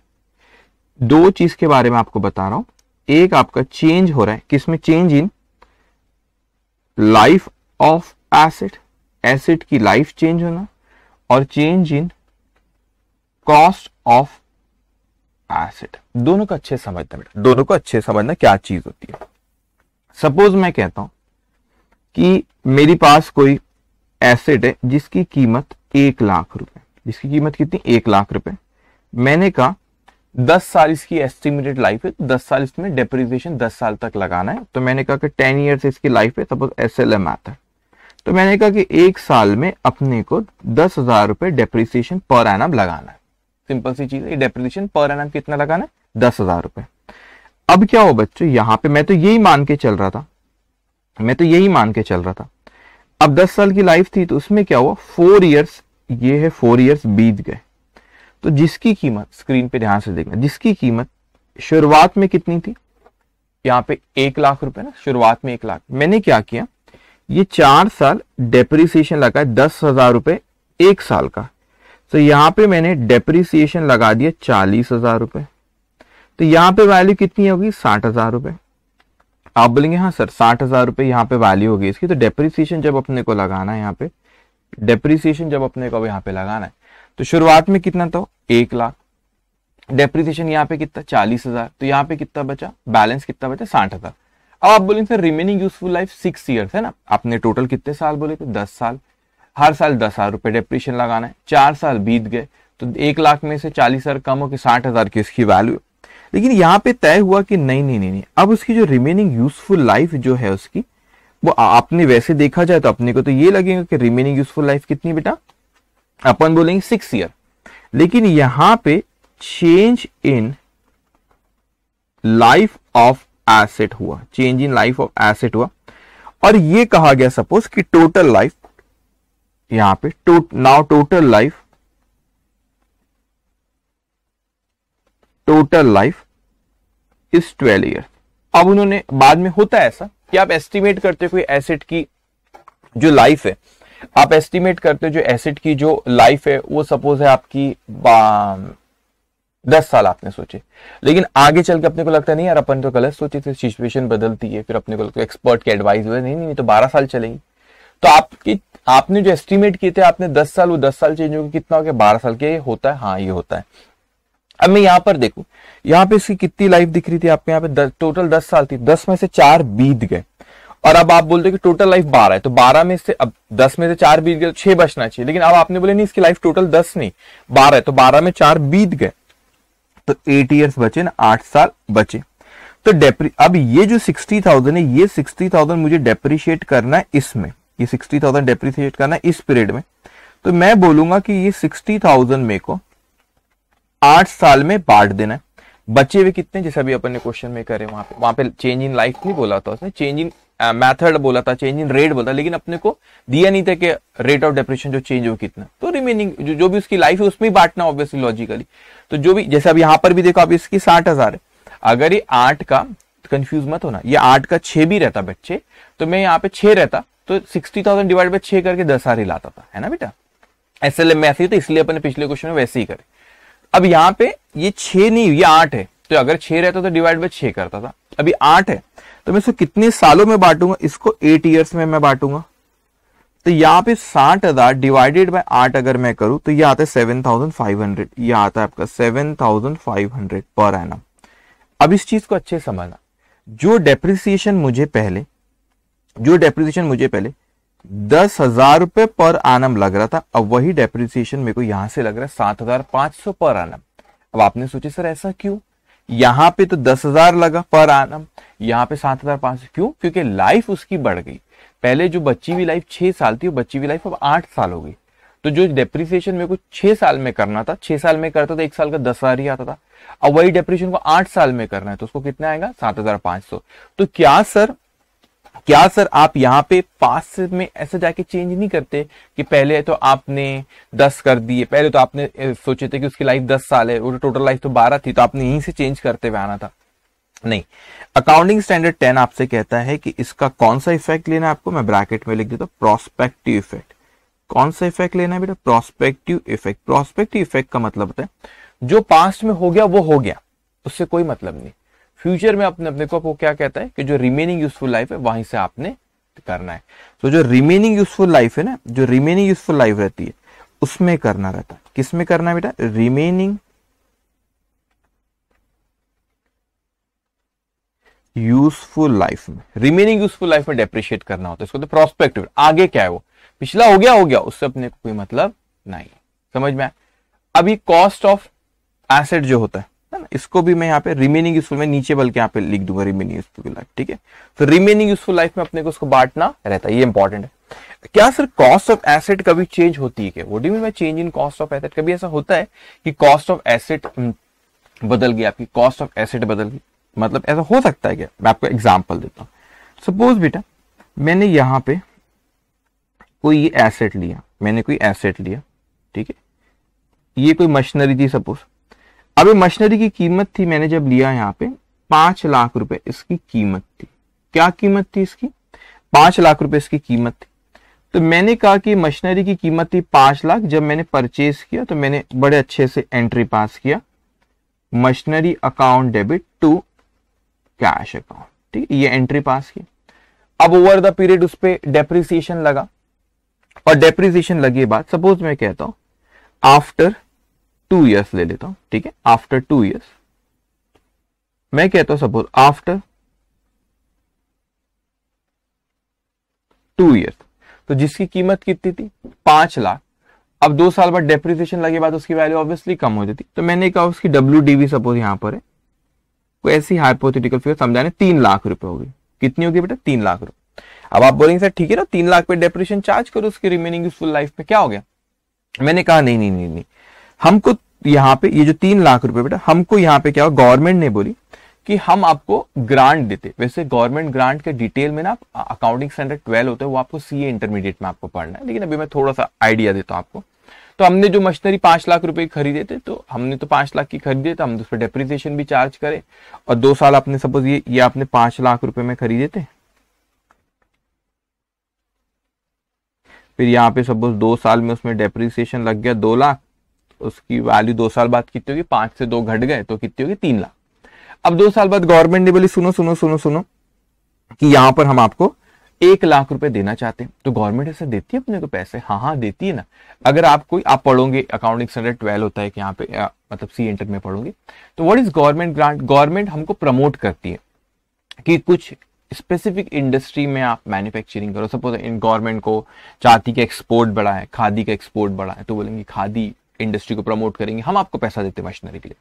2 चीज के बारे में आपको बता रहा हूं। एक आपका चेंज हो रहा है किसमें, change in life of asset की लाइफ चेंज होना, और change in cost of asset, दोनों को अच्छे समझना बेटा, दोनों को अच्छे समझना क्या चीज होती है। सपोज मैं कहता हूं कि मेरे पास कोई एसेट है जिसकी कीमत 1 लाख रुपए, जिसकी कीमत कितनी 1 लाख रुपए, मैंने कहा 10 साल इसकी एस्टिमेटेड लाइफ है, 10 साल इसमें डेप्रिसिएशन 10 साल तक लगाना है, तो मैंने कहा कि 10 ईयर्स इसकी लाइफ है, सपोज SLM आता है, तो मैंने कहा कि 1 साल में अपने को 10,000 रुपए डेप्रिसिएशन पर एनम लगाना है, सिंपल सी चीज है, डेप्रिसिएशन पर एनम कितना लगाना है 10,000 रुपए। अब क्या हो बच्चों, यहां पे मैं तो यही मान के चल रहा था, अब 10 साल की लाइफ थी, तो उसमें क्या हुआ 4 ईयर्स, ये है 4 ईयर्स बीत गए, तो जिसकी कीमत स्क्रीन पे ध्यान से देखना, जिसकी कीमत शुरुआत में कितनी थी, यहाँ पे 1 लाख रुपए ना, शुरुआत में 1 लाख, मैंने क्या किया, ये 4 साल डेप्रिसिएशन लगा 10,000 रुपए 1 साल का, तो यहाँ पे मैंने डेप्रिसिएशन लगा दिया 40,000 रुपए, तो यहाँ पे वैल्यू कितनी होगी 60,000 रुपए। आप बोलेंगे हाँ सर 60,000 रुपए यहाँ पे वैल्यू होगी इसकी, तो डेप्रिसिएशन जब अपने को लगाना है यहाँ पे, डेप्रिसिएशन जब अपने को यहाँ पे लगाना है, तो शुरुआत में कितना था 1 लाख, डेप्रिसिएशन यहाँ पे कितना 40,000, तो यहाँ पे कितना बचा, बैलेंस कितना बचा 60,000। अब आप बोलेंगे sir remaining useful life 6 years है ना, आपने टोटल कितने साल बोले थे 10 साल, हर साल 10,000 रुपए डेप्रिसिएशन लगाना है, 4 साल बीत गए, तो 1 लाख में से 40,000 कम हो के 60,000 की इसकी वैल्यू। लेकिन यहाँ पे तय हुआ कि नहीं, अब उसकी जो रिमेनिंग यूजफुल लाइफ जो है उसकी, वो आपने वैसे देखा जाए तो अपने को तो ये लगेगा कि रिमेनिंग यूजफुल लाइफ कितनी बेटा, अपन बोलेंगे 6 ईयर, लेकिन यहां पे change in life of asset हुआ, change in life of asset हुआ, और ये कहा गया सपोज कि टोटल लाइफ, यहां पे now total life is 12 year. अब उन्होंने बाद में, होता है ऐसा कि आप एस्टिमेट करते हो कोई एसेट की जो लाइफ है, आप एस्टिमेट करते हो जो एसेट की जो लाइफ है वो सपोज है आपकी 10 साल आपने सोचे, लेकिन आगे चल के अपने को लगता है नहीं यार अपन तो गलत सोचे थे, सिचुएशन बदलती है, फिर अपने को लगता है एक्सपर्ट की एडवाइस हुआ नहीं तो 12 साल चलेगी, तो आपने जो एस्टिमेट किए थे आपने 10 साल, वो 10 साल चेंज हो गया, कितना हो गया 12 साल के, होता है हाँ ये होता है। अब मैं यहां पर देखूं, यहां पे इसकी कितनी लाइफ दिख रही थी आपको, यहाँ पे टोटल 10 साल थी, 10 में से 4 बीत गए, और अब आप बोलते हो कि टोटल लाइफ 12 है, तो 12 में से अब 10 में से 4 बीत गए, 6 बचना चाहिए। लेकिन अब आपने बोले नहीं, इसकी लाइफ टोटल 10 नहीं 12 है, तो 12 में 4 बीत गए, तो 8 ईयर्स बचे ना, 8 साल बचे। तो अब ये जो 60,000 है, ये 60,000 मुझे डेप्रिशिएट करना है इसमें, ये 60,000 डेप्रिशिएट करना है इस पीरियड में। तो मैं बोलूंगा कि ये 60,000 मेरे को 8 साल में बांट देना है। बचे हुए कितने, जैसे अभी अपन ने क्वेश्चन में करे, वहां पे चेंज इन लाइफ नहीं बोला था उसने, चेंज इन मेथड बोला था, चेंज इन रेट बोला, लेकिन अपने को दिया नहीं था कि रेट ऑफ डेप्रिसिएशन जो चेंज हो कितना। तो रिमेनिंग जो भी उसकी लाइफ है उसमें ही बांटना ऑब्वियसली लॉजिकली। तो जो भी, जैसे अब यहां पर भी देखो, अब इसकी 60,000 है, अगर ये 8 का, कंफ्यूज मत होना, ये 8 का 6 भी रहता बच्चे, तो मैं यहाँ पे 6 रहता, तो 60,000 डिवाइड बाय 6 करके 10,000 ही लाता था, है ना बेटा। एसएलएम में ऐसे ही था, इसलिए अपने पिछले क्वेश्चन में वैसे ही करे। अब यहाँ पे ये 6 नहीं, ये 8 है, तो अगर 6 रहता तो डिवाइड बाय 6 करता था, अभी 8 है, तो मैं इसको कितने सालों में बांटूंगा, इसको 8 ईयर्स में मैं बांटूंगा। तो यहाँ पे 60,000 डिवाइडेड बाय 8 अगर मैं करूं तो ये आता है 7,500, ये आता है आपका 7,500 पर एनम। अब इस चीज को अच्छे समझना, जो डेप्रिसिएशन मुझे पहले 10,000 रुपए पर एनम लग रहा था, अब वही डेप्रिसिएशन मेरे को यहां से लग रहा है 7,500 पर एनम। अब आपने सोचे सर ऐसा क्यों, यहां पे तो 10,000 लगा पर एनम, यहां पे 7,500 क्यों? क्योंकि लाइफ उसकी बढ़ गई। पहले जो बची हुई लाइफ 6 साल थी, वो बची हुई लाइफ अब 8 साल हो गई। तो जो डेप्रिसिएशन मेरे को 6 साल में करना था, 6 साल में करता था 1 साल का 10,000 ही आता था, अब वही डेप्रिसिएशन को 8 साल में करना है, तो उसको कितना आएगा 7,500। तो क्या सर आप यहाँ पे पास में ऐसे जाके चेंज नहीं करते कि पहले तो आपने 10 कर दिए, पहले तो आपने सोचे थे कि उसकी लाइफ 10 साल है, और टोटल लाइफ तो 12 थी, तो आपने यहीं से चेंज करते हुए आना था? नहीं, अकाउंटिंग स्टैंडर्ड 10 आपसे कहता है कि इसका कौन सा इफेक्ट लेना है आपको, मैं ब्रैकेट में लिख देता हूं, प्रोस्पेक्टिव इफेक्ट। कौन सा इफेक्ट लेना है बेटा? Prospective effect. प्रोस्पेक्टिव इफेक्ट का मतलब होता है जो पास्ट में हो गया वो हो गया, उससे कोई मतलब नहीं। फ्यूचर में अपने को वो क्या कहता है कि जो रिमेनिंग यूजफुल लाइफ है वहीं से आपने करना है। तो जो रिमेनिंग यूजफुल लाइफ है ना, जो रिमेनिंग यूजफुल लाइफ रहती है उसमें करना रहता है। किसमें करना है बेटा? रिमेनिंग यूजफुल लाइफ में। रिमेनिंग यूजफुल लाइफ में डेप्रिशिएट करना होता है इसको, तो प्रोस्पेक्टिव। आगे क्या है वो, पिछला हो गया, उससे अपने को कोई मतलब नहीं। समझ में आया? अभी कॉस्ट ऑफ एसेट जो होता है ना, इसको भी मैं यहाँ पे रिमेनिंग यूजफुल में नीचे बल्कि यहाँ पे लिख दूंगा रिमेनिंग यूजफुल लाइफ, ठीक है। तो रिमेनिंग यूजफुल लाइफ में अपने को उसको बांटना रहता है, ये इंपॉर्टेंट है। क्या सर कॉस्ट ऑफ एसेट कभी चेंज होती है क्या? What do you mean by change in cost of asset? कभी ऐसा होता है कि कॉस्ट ऑफ एसेट बदल गई, आपकी कॉस्ट ऑफ एसेट बदल गई? मतलब ऐसा हो सकता है क्या? मैं आपको एग्जांपल देता हूं। सपोज बेटा मैंने यहां पे कोई एसेट लिया, ठीक है, ये कोई मशीनरी थी सपोज। अब ये मशीनरी की कीमत थी, मैंने जब लिया यहाँ पे 5 लाख रुपए इसकी कीमत थी। क्या कीमत थी इसकी? 5 लाख रुपए इसकी कीमत थी। तो मैंने कहा कि मशीनरी की कीमत थी 5 लाख। जब मैंने परचेज किया तो मैंने बड़े अच्छे से एंट्री पास किया, machinery account debit to cash account, ठीक है, ये एंट्री पास की। अब ओवर द पीरियड उस पर डेप्रिसिएशन लगा, और डेप्रिसिएशन लगे बाद सपोज मैं कहता हूं आफ्टर 2 ईयर्स ले लेता हूं, ठीक है, आफ्टर 2 ईयर्स मैं कहता हूं सपोज आफ्टर 2 ईयर्स, तो जिसकी कीमत कितनी थी 5 लाख। अब 2 साल बाद डेप्रिसिएशन लगे बाद उसकी वैल्यू ऑब्वियसली कम हो जाती। तो मैंने कहा उसकी WDV सपोज यहां पर है, कोई ऐसी हाइपोथेटिकल फिगर समझाने 3 लाख रुपए होगी। कितनी होगी बेटा? 3 लाख रुपए। अब आप बोलेंगे सर ठीक है ना, 3 लाख पे डेप्रिसिएशन चार्ज करो उसकी रिमेनिंग यूजफुल लाइफ में, क्या हो गया? मैंने कहा नहीं, हमको यहाँ पे ये जो 3 लाख रुपए बेटा, हमको यहाँ पे क्या हो, गवर्नमेंट ने बोली कि हम आपको ग्रांट देते। वैसे गवर्नमेंट ग्रांट के डिटेल में ना अकाउंटिंग स्टैंडर्ड 12 होता है, वो आपको CA इंटरमीडिएट में आपको पढ़ना है, लेकिन अभी मैं थोड़ा सा आइडिया देता हूं आपको। तो हमने जो मशीनरी 5 लाख रुपए की खरीदे थे, तो हमने तो 5 लाख की खरीदे, तो हम उस पर डेप्रिसिएशन भी चार्ज करें, और 2 साल आपने सपोज ये आपने 5 लाख रुपए में खरीदे थे, फिर यहाँ पे सपोज 2 साल में उसमें डेप्रिसिएशन लग गया 2 लाख, उसकी वैल्यू 2 साल बाद कितनी होगी? 5 से 2 घट गए तो कितनी होगी? 3 लाख। अब 2 साल बाद गवर्नमेंट ने बोली सुनो कि यहां पर हम आपको 1 लाख रुपए देना चाहते हैं। तो गवर्नमेंट ऐसे देती है अपने को पैसे? हाँ देती है ना। अगर आप पढ़ोगे अकाउंटिंग स्टैंडर्ड 12 होता है कि यहाँ पे मतलब CA इंटर में पढ़ोगे, तो what is government grant? Government हमको प्रमोट करती है कि कुछ स्पेसिफिक इंडस्ट्री में आप मैन्युफैक्चरिंग करो, सपोज इन गवर्नमेंट को चाहती कि एक्सपोर्ट बढ़ाए, खादी का एक्सपोर्ट बढ़ाए, तो बोलेंगे खादी इंडस्ट्री को प्रमोट करेंगे, हम आपको पैसा देते हैं मशीनरी के लिए,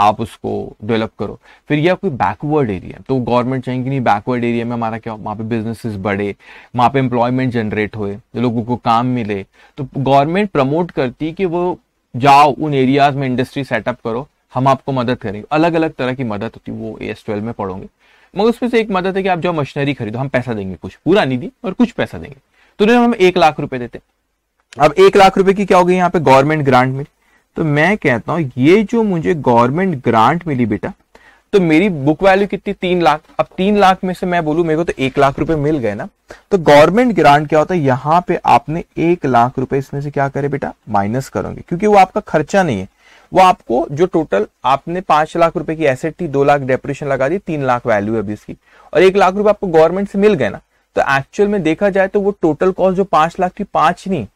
आप उसको डेवलप करो। फिर यह कोई बैकवर्ड एरिया, तो गवर्नमेंट चाहेंगे नहीं बैकवर्ड एरिया में हमारा क्या, वहाँ पे बिजनेसेस बढ़े, वहाँ पे एम्प्लॉयमेंट जनरेट होए, लोगों को काम मिले, तो गवर्नमेंट प्रमोट करती कि वो जाओ उन एरियाज में इंडस्ट्री सेटअप करो, हम आपको मदद करेंगे। अलग अलग तरह की मदद होती है, वो AS12 में पढ़ोगे, मगर उसमें से एक मदद है कि आप जो मशीनरी खरीदो, हम पैसा देंगे, कुछ पूरा नहीं दी और कुछ पैसा देंगे, तो हम 1 लाख रुपए देते। अब 1 लाख रुपए की क्या हो गई यहाँ पे गवर्नमेंट ग्रांट मिली, तो मैं कहता हूं ये जो मुझे गवर्नमेंट ग्रांट मिली बेटा, तो मेरी बुक वैल्यू कितनी, 3 लाख। अब 3 लाख में से मैं बोलूं मेरे को तो 1 लाख रुपए मिल गए ना, तो गवर्नमेंट ग्रांट क्या होता है, यहां पे आपने 1 लाख रुपए इसमें से क्या करे बेटा, माइनस करोगे, क्योंकि वो आपका खर्चा नहीं है, वो आपको जो टोटल आपने 5 लाख रुपए की एसेट थी, 2 लाख डेप्रिसिएशन लगा दी, 3 लाख वैल्यू है अभी इसकी, और 1 लाख रुपए आपको गवर्नमेंट से मिल गए ना, तो एक्चुअल में देखा जाए तो वो टोटल कॉस्ट जो 5 लाख थी, 5 नहीं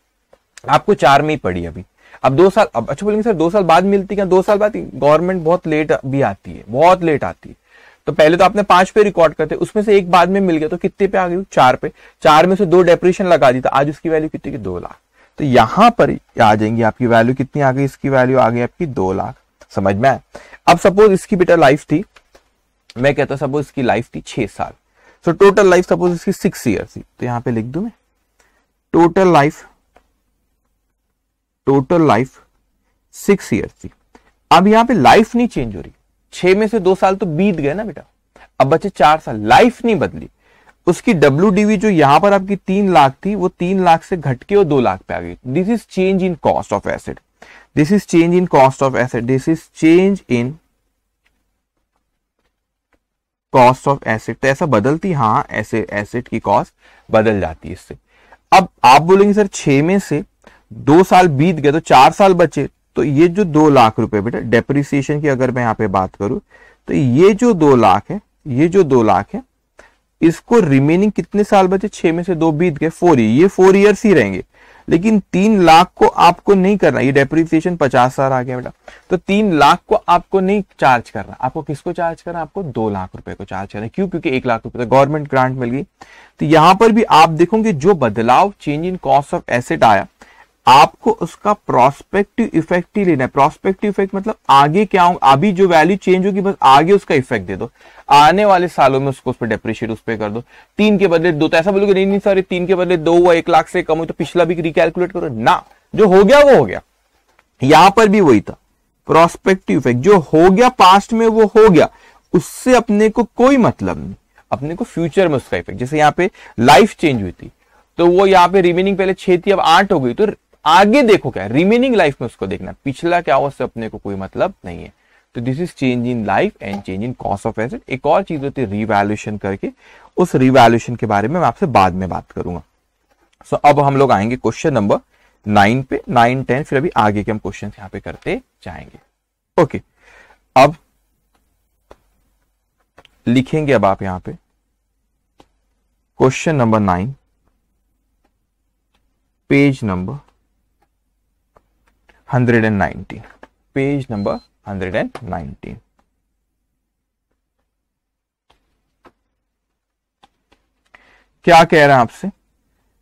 आपको 4 में ही पड़ी अभी। अब 2 साल, अब अच्छा बोलेंगे सर 2 साल बाद मिलती क्या, 2 साल बाद गवर्नमेंट बहुत लेट भी आती है, बहुत लेट आती है, तो पहले तो आपने 5 पे रिकॉर्ड करते, उसमें से एक बाद में मिल गया, तो कितने पे आ गई, 4 पे, 4 में से 2 डेप्रिसिएशन लगा दी, तो आज उसकी वैल्यू कितनी की, 2 लाख। तो यहां पर आ जाएंगी आपकी वैल्यू कितनी आ गई, इसकी वैल्यू आ गई आपकी 2 लाख। समझ में आया। अब सपोज इसकी बेटा लाइफ थी, मैं कहता सपोज इसकी लाइफ थी 6 साल, सो टोटल लाइफ सपोज इसकी 6 ईयर्स थी, तो यहां पे लिख दूं मैं टोटल लाइफ 6 ईयर्स थी। अब यहां पे लाइफ नहीं चेंज हो रही, 6 में से 2 साल तो बीत गए ना बेटा, अब बचे 4 साल, लाइफ नहीं बदली, उसकी WDV जो यहां पर आपकी 3 लाख थी, वो 3 लाख से घट के वो 2 लाख पे आ गई। This is change in cost of asset, this is change in cost of asset, this is change in cost of asset. तो ऐसा बदलती, हाँ ऐसे एसेट की कॉस्ट बदल जाती है इससे। अब आप बोलेंगे सर 6 में से 2 साल बीत गए तो 4 साल बचे, तो ये जो 2 लाख रुपए बेटा डेप्रिसिएशन की अगर मैं यहां पे बात करूं, तो ये जो 2 लाख है, ये जो 2 लाख है, इसको रिमेनिंग कितने साल बचे, 6 में से 2 बीत गए, 4 ये 4 ईयर्स ही रहेंगे, लेकिन 3 लाख को आपको नहीं करना, ये डेप्रिसिएशन 50,000 आ गया बेटा, तो 3 लाख को आपको नहीं चार्ज करना, आपको किसको चार्ज करना, आपको 2 लाख रुपए को चार्ज करना। क्यों, क्योंकि 1 लाख रुपए गवर्नमेंट ग्रांट मिल गई। तो यहां पर भी आप देखोगे जो बदलाव change in cost of asset आया, आपको उसका प्रोस्पेक्टिव इफेक्ट ही लेना है। प्रोस्पेक्टिव इफेक्ट मतलब आगे क्या होगा, अभी जो वैल्यू चेंज होगी बस आगे उसका इफेक्ट दे दो, आने वाले सालों में उसको उस पर डेप्रिशिएट उस पर कर दो। 3 के बदले 2, तो ऐसा बोलोगे नहीं नहीं सर 3 के बदले 2 हुआ, 1 लाख से कम हो, तो पिछला भी रिकैलकुलेट करो ना, जो हो गया वो हो गया। यहां पर भी वही था, प्रोस्पेक्टिव इफेक्ट जो हो गया पास्ट में वो हो गया, उससे अपने को कोई मतलब नहीं, अपने को फ्यूचर में उसका इफेक्ट। जैसे यहाँ पे लाइफ चेंज हुई थी, तो वो यहाँ पे रिमेनिंग पहले 6 थी अब 8 हो गई, तो आगे देखो क्या रिमेनिंग लाइफ में उसको देखना, पिछला क्या हुआ उससे अपने को कोई मतलब नहीं है। तो this is change in life and change in cost of asset. एक और चीज होती है रिवैल्यूएशन करके, उस रिवैल्यूएशन के बारे में मैं आपसे बाद में बात करूंगा। सो अब हम लोग आएंगे क्वेश्चन नंबर 9 पे, 9, 10, फिर अभी आगे के हम क्वेश्चन यहाँ पे करते जाएंगे। ओके, अब लिखेंगे अब आप यहां पे question number 9, page number 119, page number 119। क्या कह रहे हैं आपसे,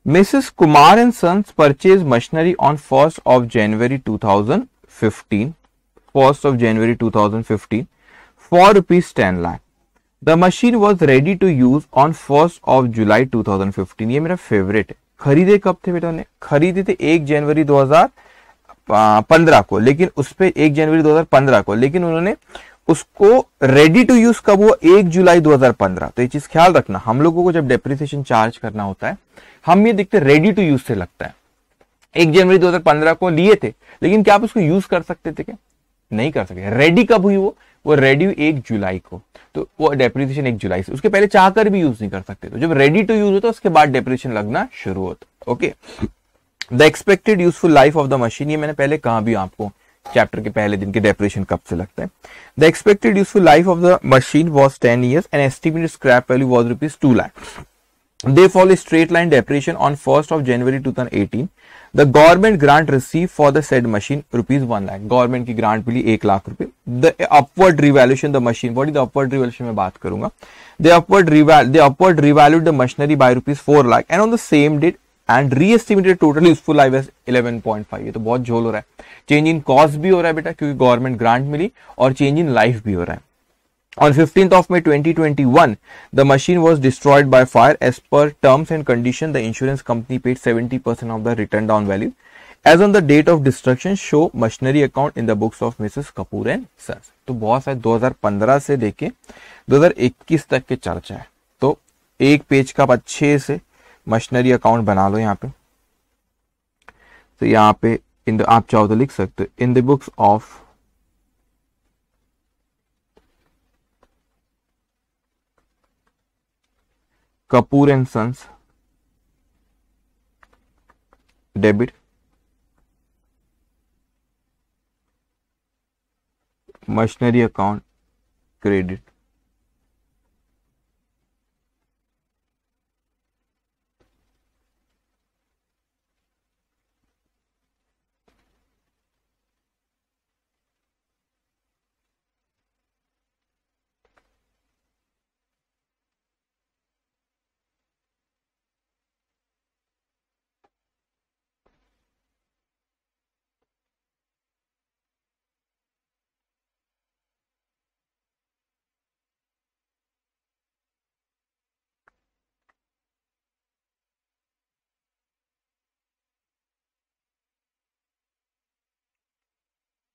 Mrs Kumar and sons purchase machinery on 1st of January 2015, 1st of January 2015 for ₹10 lakh. The machine was ready to use on 1st of July 2015. ये मेरा फेवरेट है। खरीदे कब थे बेटा, ने खरीदे थे 1 जनवरी 2015 को, लेकिन उस पे 1 जनवरी 2015 को, लेकिन उन्होंने उसको रेडी टू यूज कब हुआ, 1 जुलाई 2015। तो ये चीज ख्याल रखना, हम लोगों को जब डेप्रिसिएशन चार्ज करना होता है, हम ये देखते रेडी टू यूज से लगता है। 1 जनवरी 2015 को लिए थे, लेकिन क्या आप उसको यूज कर सकते थे क्या, नहीं कर सकते। रेडी कब हुई वो रेडी हुई 1 जुलाई को, तो वो डेप्रिसिएशन 1 जुलाई से, उसके पहले चाहकर भी यूज नहीं कर सकते। तो जब रेडी टू यूज होता है उसके बाद डेप्रिसिएशन लगना शुरू होता। Okay, the expected useful life of the machine, ये मैंने पहले कहा भी आपको चैप्टर के पहले दिन के डेप्रिसिएशन कब से लगता है। The expected useful life of the machine was 10 years and estimated scrap value was ₹2 lakh. They follow straight line depreciation on 1st of January 2018. The government grant receive for the said machine rupees 1 lakh, government की grant मिली 1 लाख रुपए. The upward revaluation the machine, what is the upward revaluation में बात करूंगा. They upward revalued the machinery by rupees 4 lakh and on the same date and reestimated total useful life as 11.5. ये तो बहुत झोल हो रहा है. चेंज इन कॉस्ट भी हो रहा है बेटा क्योंकि गवर्नमेंट ग्रांट मिली, और चेंज इन लाइफ भी हो रहा है. On 15th of May 2021, the machine was destroyed by fire. As per terms and conditions, the insurance company paid 70% of the written down value. As on the date of destruction, show machinery account in the books of Mrs. Kapoor and Sons. तो बहुत सारे 2015 से लेके 2021 तक के चर्चा है. तो एक पेज का आप अच्छे से मशीनरी अकाउंट बना लो यहाँ पे. तो यहाँ पे आप चाहो तो लिख सकते हो in the books of Kapoor and Sons debit machinery account credit.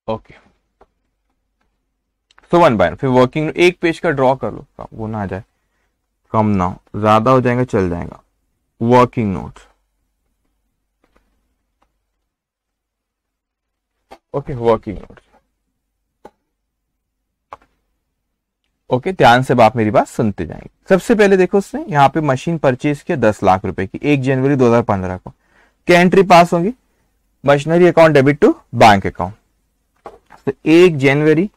Okay, so 1 by फिर वर्किंग एक पेज का ड्रॉ कर लो, वो ना आ जाए, कम ना हो, ज्यादा हो जाएगा चल जाएगा. Working note. Okay, working note. Okay, ध्यान से आप मेरी बात सुनते जाएंगे. सबसे पहले देखो उसने यहाँ पे मशीन परचेज किया 10 लाख रुपए की 1 जनवरी 2015 को. क्या एंट्री पास होगी? Machinery account debit to bank account. तो 1 जनवरी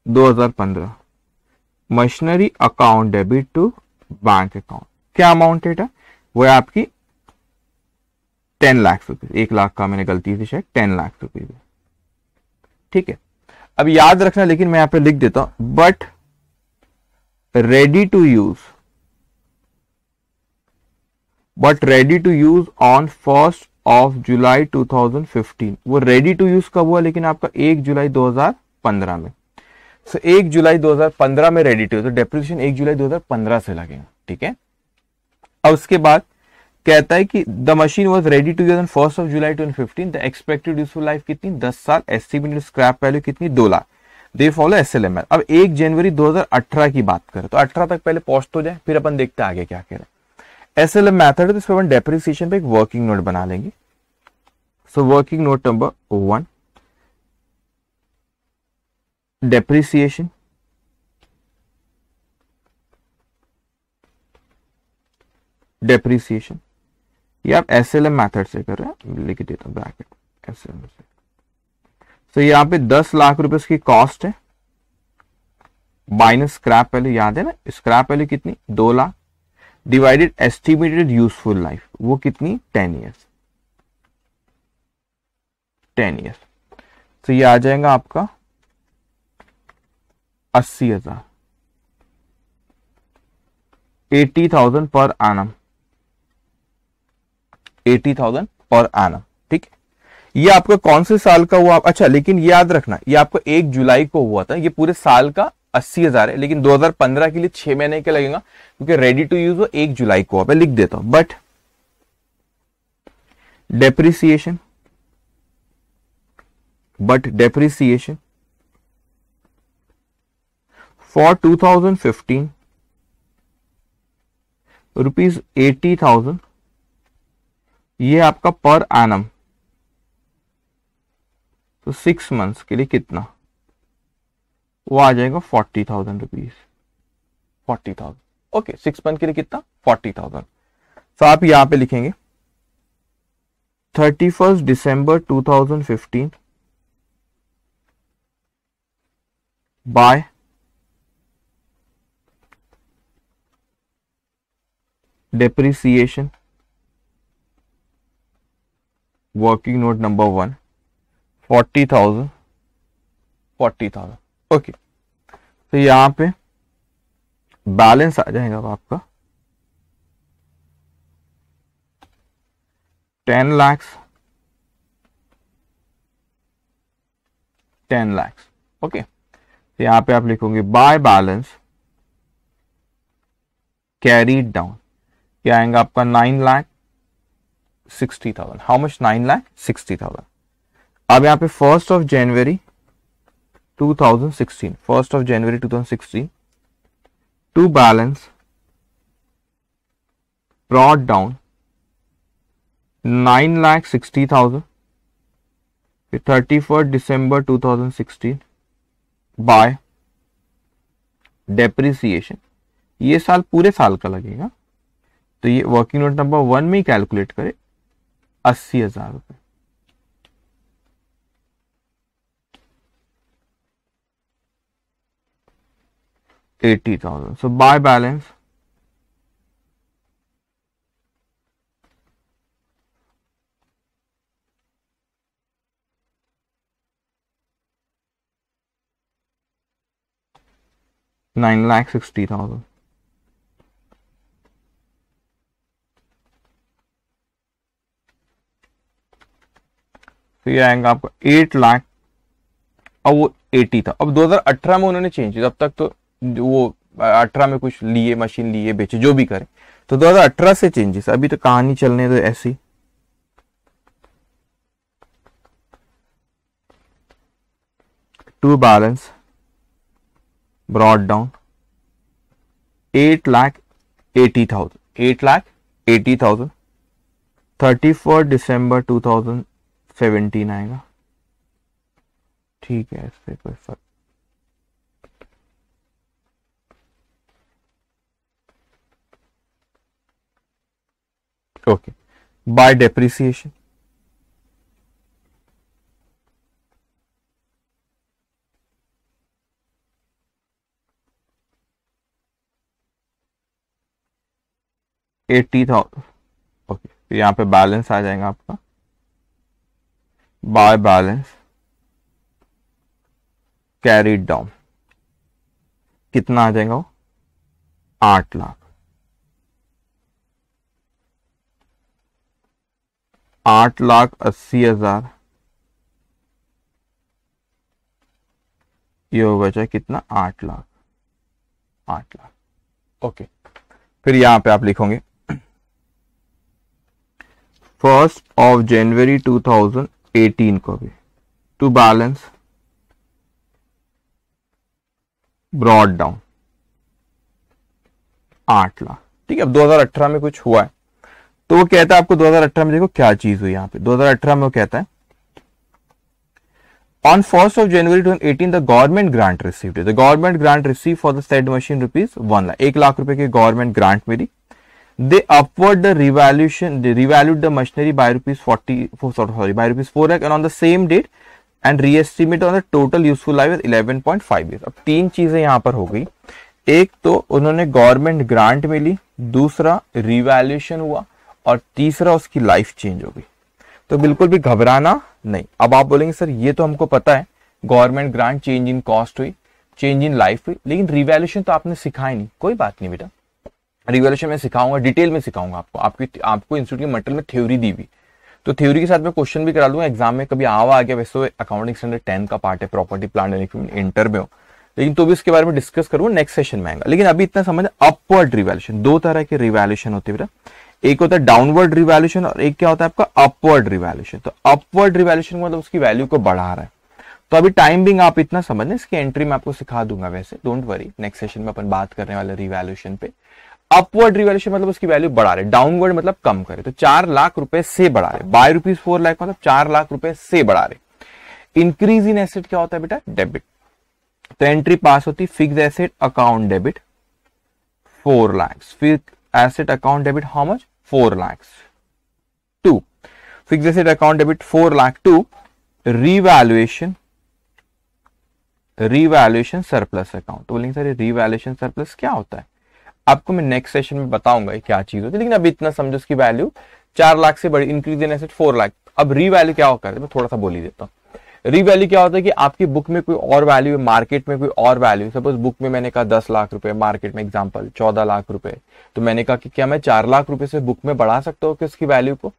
2015 machinery account debit to bank account. क्या अमाउंट है? वो है आपकी 10 लाख रुपीज. 1 लाख का मैंने गलती से शायद 10 लाख रुपीज. ठीक है, अब याद रखना, लेकिन मैं यहां पे लिख देता हूं but ready to use on 1st of July 2015. वो रेडी टू यूज कब हुआ? लेकिन आपका 1 जुलाई 2015 में. सो 1 जुलाई 2015 में रेडी टू यूज, तो डेप्रिसिएशन 1 जुलाई 2015 से लगेगा. ठीक है, अब उसके बाद कहता है कि the machine was ready to use on 1st of July 2015. The expected useful life कितनी? 10 साल. एस्टिमेटेड स्क्रैप वैल्यू कितनी? 2 लाख. They follow SLML. अब 1 जनवरी 2018 की बात करें तो 18 तक पहले पहुंच हो जाए, फिर अपन देखते हैं आगे क्या कह रहे हैं. SLM मेथड है तो इस पर अपन डेप्रिसिएशन पे एक वर्किंग नोट बना लेंगे. So working note number 1, depreciation ये आप SLM मेथड से कर रहे हैं, लिख देता हूं ब्रैकेट SLM से. तो यहाँ पे 10 लाख रुपए की कॉस्ट है माइनस स्क्रैप वैल्यू. याद है ना, स्क्रैप वैल्यू कितनी? 2 lakh divided estimated useful life, वो कितनी? 10 ईयर्स. तो ये आ जाएगा आपका 80,000, 80,000 पर एनम. 80,000 per annum. ठीक है, ये आपका कौन से साल का हुआ? अच्छा, लेकिन याद रखना ये आपका 1 जुलाई को हुआ था. ये पूरे साल का 80,000 है, लेकिन 2015 के लिए 6 महीने के लगेगा क्योंकि रेडी टू यूज वो 1 जुलाई को. मैं लिख देता हूं बट डेप्रिसिएशन फॉर 2015 रुपीज 80,000. ये आपका पर एनम. तो 6 मंथ्स के लिए कितना? वो आ जाएगा 40,000 रुपीज. 40,000. ओके, 6 मंथ के लिए कितना? 40,000. तो आप यहां पे लिखेंगे 31 दिसंबर 2015 by depreciation working note number 1 40,000 40,000। Okay, तो यहां पे बैलेंस आ जाएगा अब आपका 10 lakhs 10 lakhs। ओके, तो यहां पे आप लिखोगे बाय बैलेंस कैरीड डाउन, क्या आएगा आपका 9,60,000। How much? 9,60,000। अब यहां पे 1st of January 2016 to balance brought down 9,60,000 31st December 2016 by depreciation। ये साल पूरे साल का लगेगा, तो ये वर्किंग नोट नंबर 1 में ही कैलकुलेट करे 80,000 रुपए। $80,000। So by balance $9,60,000। तो ये आएगा आपका 8 लाख। अब वो 80 था, अब 2018 में उन्होंने चेंज किया, तब तक तो वो 18 में कुछ लिए, मशीन लिए, बेचे, जो भी करे, तो 2018 से चेंजेस। अभी तो कहानी चलने तो ऐसी। To balance brought down 8,80,000 8,80,000 31st December 2017 आएगा। ठीक है, इससे कोई फर्क। Okay, bye depreciation $80,000। ओके, तो यहां पे बैलेंस आ जाएगा आपका बाय बैलेंस कैरीड डाउन, कितना आ जाएगा वो? 8 लाख। 8,80,000 ये हो बचा कितना? 8 लाख। 8 लाख। ओके, फिर यहां पे आप लिखोगे 1st of January 2018 को भी to balance brought down 8 lakh. ठीक है, अब 2018 में कुछ हुआ है, तो वो कहता है आपको 2018 में, देखो क्या चीज हुई यहां पे। 2018 में वो कहता है on 1st of January 2018 the government grant received, the government grant receive for the said machine rupees 1 lakh, 1 lakh रुपए की गवर्नमेंट ग्रांट मिली। They upward the revaluation, they revalued the machinery by rupees 4 lakh and on the same date and reestimate on the total useful life 11.5 years. अब 3 चीजें यहां पर हो गई, एक तो उन्होंने गवर्नमेंट ग्रांट मिली, दूसरा रिवैल्यूएशन हुआ, और तीसरा उसकी लाइफ चेंज हो गई। तो बिल्कुल भी घबराना नहीं। अब आप बोलेंगे सर ये तो हमको पता है, government grant, change in cost हुई, चेंज इन लाइफ हुई, लेकिन रिवैल्यूएशन तो आपने सिखाया नहीं। कोई बात नहीं बेटा, रिवैल्यूएशन में सिखाऊंगा, डिटेल में सिखाऊंगा आपको। आपको इंस्टीट्यूट के मटेरियल में थ्योरी दी हुई, तो थ्योरी के साथ में क्वेश्चन भी करा दूंगा एग्जाम में, कभी आवा आ गया। वैसे तो अकाउंटिंग स्टैंडर्ड 10 का पार्ट है, property plant and equipment inter में हो, लेकिन तो भी इसके बारे में डिस्कस करूंगा नेक्स्ट सेशन में आएगा। लेकिन अभी इतना समझ, अपवर्ड रिवैल्यूएशन, 2 तरह के रिवैल्यूएशन होते हैं बेटा, एक होता है डाउनवर्ड रिवैल्यूएशन और एक क्या होता है आपका अपवर्ड रिवैल्यूएशन। तो अपवर्ड रिवैल्यूएशन मतलब उसकी वैल्यू को बढ़ा रहा है। तो अभी टाइम बिंग आप इतना समझना, इसकी एंट्री में आपको सिखा दूंगा, वैसे डोंट वरी, नेक्स्ट सेशन में अपन बात करने वाले रिवैल्यूएशन पे। अपवर्ड रिवैल्यूएशन मतलब उसकी वैल्यू बढ़ा रहे, डाउनवर्ड मतलब कम करे। तो 4 लाख रुपए से बढ़ा रहे, बाय रुपीज 4 लाख मतलब 4 लाख रुपए से बढ़ा रहे। इंक्रीज इन एसेट क्या होता है बेटा? डेबिट। तो एंट्री पास होती, fix asset account debit 4 lakh, fix asset account debit how much? 4 lakh. 2 fix asset account debit 4 lakh. 2 revaluation surplus account. तो बोलेंगे सर रिवैल्यूएशन सरप्लस क्या होता है? आपको मैं नेक्स्ट सेशन में बताऊंगा क्या चीज होती है, लेकिन अभी इतना समझो उसकी वैल्यू 4 लाख से बड़ी, इंक्रीज इन एसेट 4 लाख। अब रीवैल्यू क्या होता है, मैं थोड़ा सा बोल ही देता हूँ। रीवैल्यू क्या होता है कि आपकी बुक में कोई और वैल्यू है, मार्केट में कोई और वैल्यू। सपोज बुक में मैंने कहा 10 लाख रुपए, मार्केट में एग्जांपल 14 लाख रुपए, तो मैंने कहा कि क्या मैं 4 लाख रुपए से बुक में बढ़ा सकता हूँ कि उसकी वैल्यू को,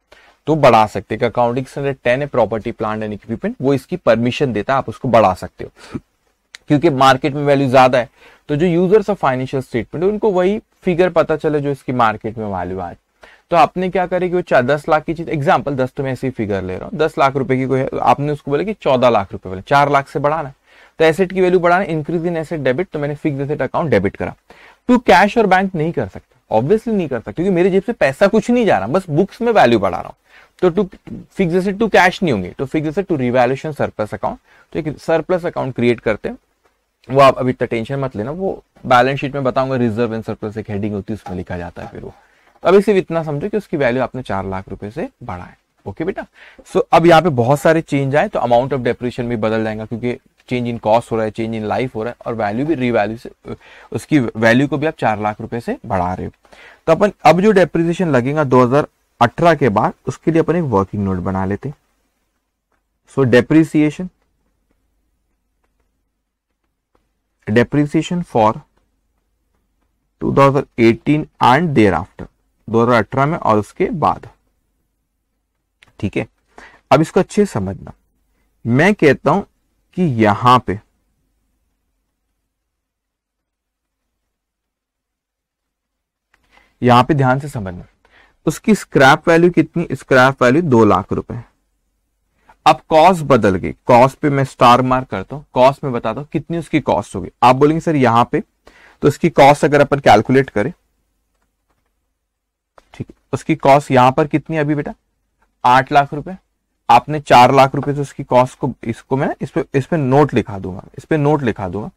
तो बढ़ा सकते हैं। अकाउंटिंग स्टैंडर्ड 10 है, प्रॉपर्टी प्लांट एंड इक्विपमेंट, वो इसकी परमिशन देता है, आप उसको बढ़ा सकते हो क्योंकि मार्केट में वैल्यू ज्यादा है। तो जो यूजर्स ऑफ फाइनेंशियल स्टेटमेंट है उनको वही फिगर पता चले जो इसकी मार्केट में वैल्यू आए। तो आपने क्या करे कि वो 10 लाख की चीज, एग्जाम्पल 10 तो मैं ऐसी फिगर ले रहा हूँ, 10 लाख रुपए की कोई है, आपने उसको बोला कि 14 लाख रुपए बोले, 4 लाख से बढ़ाना है, तो एसेट की वैल्यू बढ़ाना, इंक्रीज इन एसेट डेबिट, तो मैंने फिक्स एसेट अकाउंट डेबिट करा। तो कैश और बैंक नहीं कर सकता, ऑब्वियसली नहीं कर सकता, क्योंकि मेरे जेब से पैसा कुछ नहीं जा रहा, बस बुक्स में वैल्यू बढ़ा रहा हूँ। तो to fixed asset to cash नहीं होंगे, तो fixed asset to revaluation surplus account, तो एक सरप्लस अकाउंट क्रिएट करते हैं। वो आप अभी तक टेंशन मत लेना, वो बैलेंस शीट में बताऊंगा, रिजर्व एंड सरप्लस एक हेडिंग होती है, उसमें लिखा जाता है फिर वो। तो अभी सिर्फ इतना समझो कि उसकी वैल्यू आपने 4 लाख रुपए से बढ़ा है। ओके बेटा। सो अब यहाँ पे बहुत सारे चेंज आए, तो अमाउंट ऑफ डेप्रिसिएशन भी बदल जाएगा, क्योंकि चेंज इन कॉस्ट हो रहा है, चेंज इन लाइफ हो रहा है, और वैल्यू भी रीवैल्यू से, उसकी वैल्यू को भी आप 4 लाख रुपए से बढ़ा रहे हो। तो अपन अब जो डेप्रिसिएशन लगेगा 2018 के बाद, उसके लिए अपन एक वर्किंग नोट बना लेते हैं। So depreciation for 2018 and thereafter, 2018 में और उसके बाद। ठीक है, अब इसको अच्छे से समझना। मैं कहता हूं कि यहां पे ध्यान से समझना, उसकी स्क्रैप वैल्यू कितनी, स्क्रैप वैल्यू 2 लाख रुपए। अब कॉस्ट बदल गई, कॉस्ट पे मैं स्टार मार्क करता हूं, कॉस्ट में बताता हूं कितनी उसकी कॉस्ट होगी। आप बोलेंगे सर यहां पे, तो उसकी कॉस्ट अगर अपन कैलकुलेट करें, ठीक है, उसकी कॉस्ट यहां पर कितनी अभी बेटा 8 लाख रुपए। आपने 4 लाख रुपए से उसकी कॉस्ट को, इसको मैं इस पे नोट लिखा दूंगा,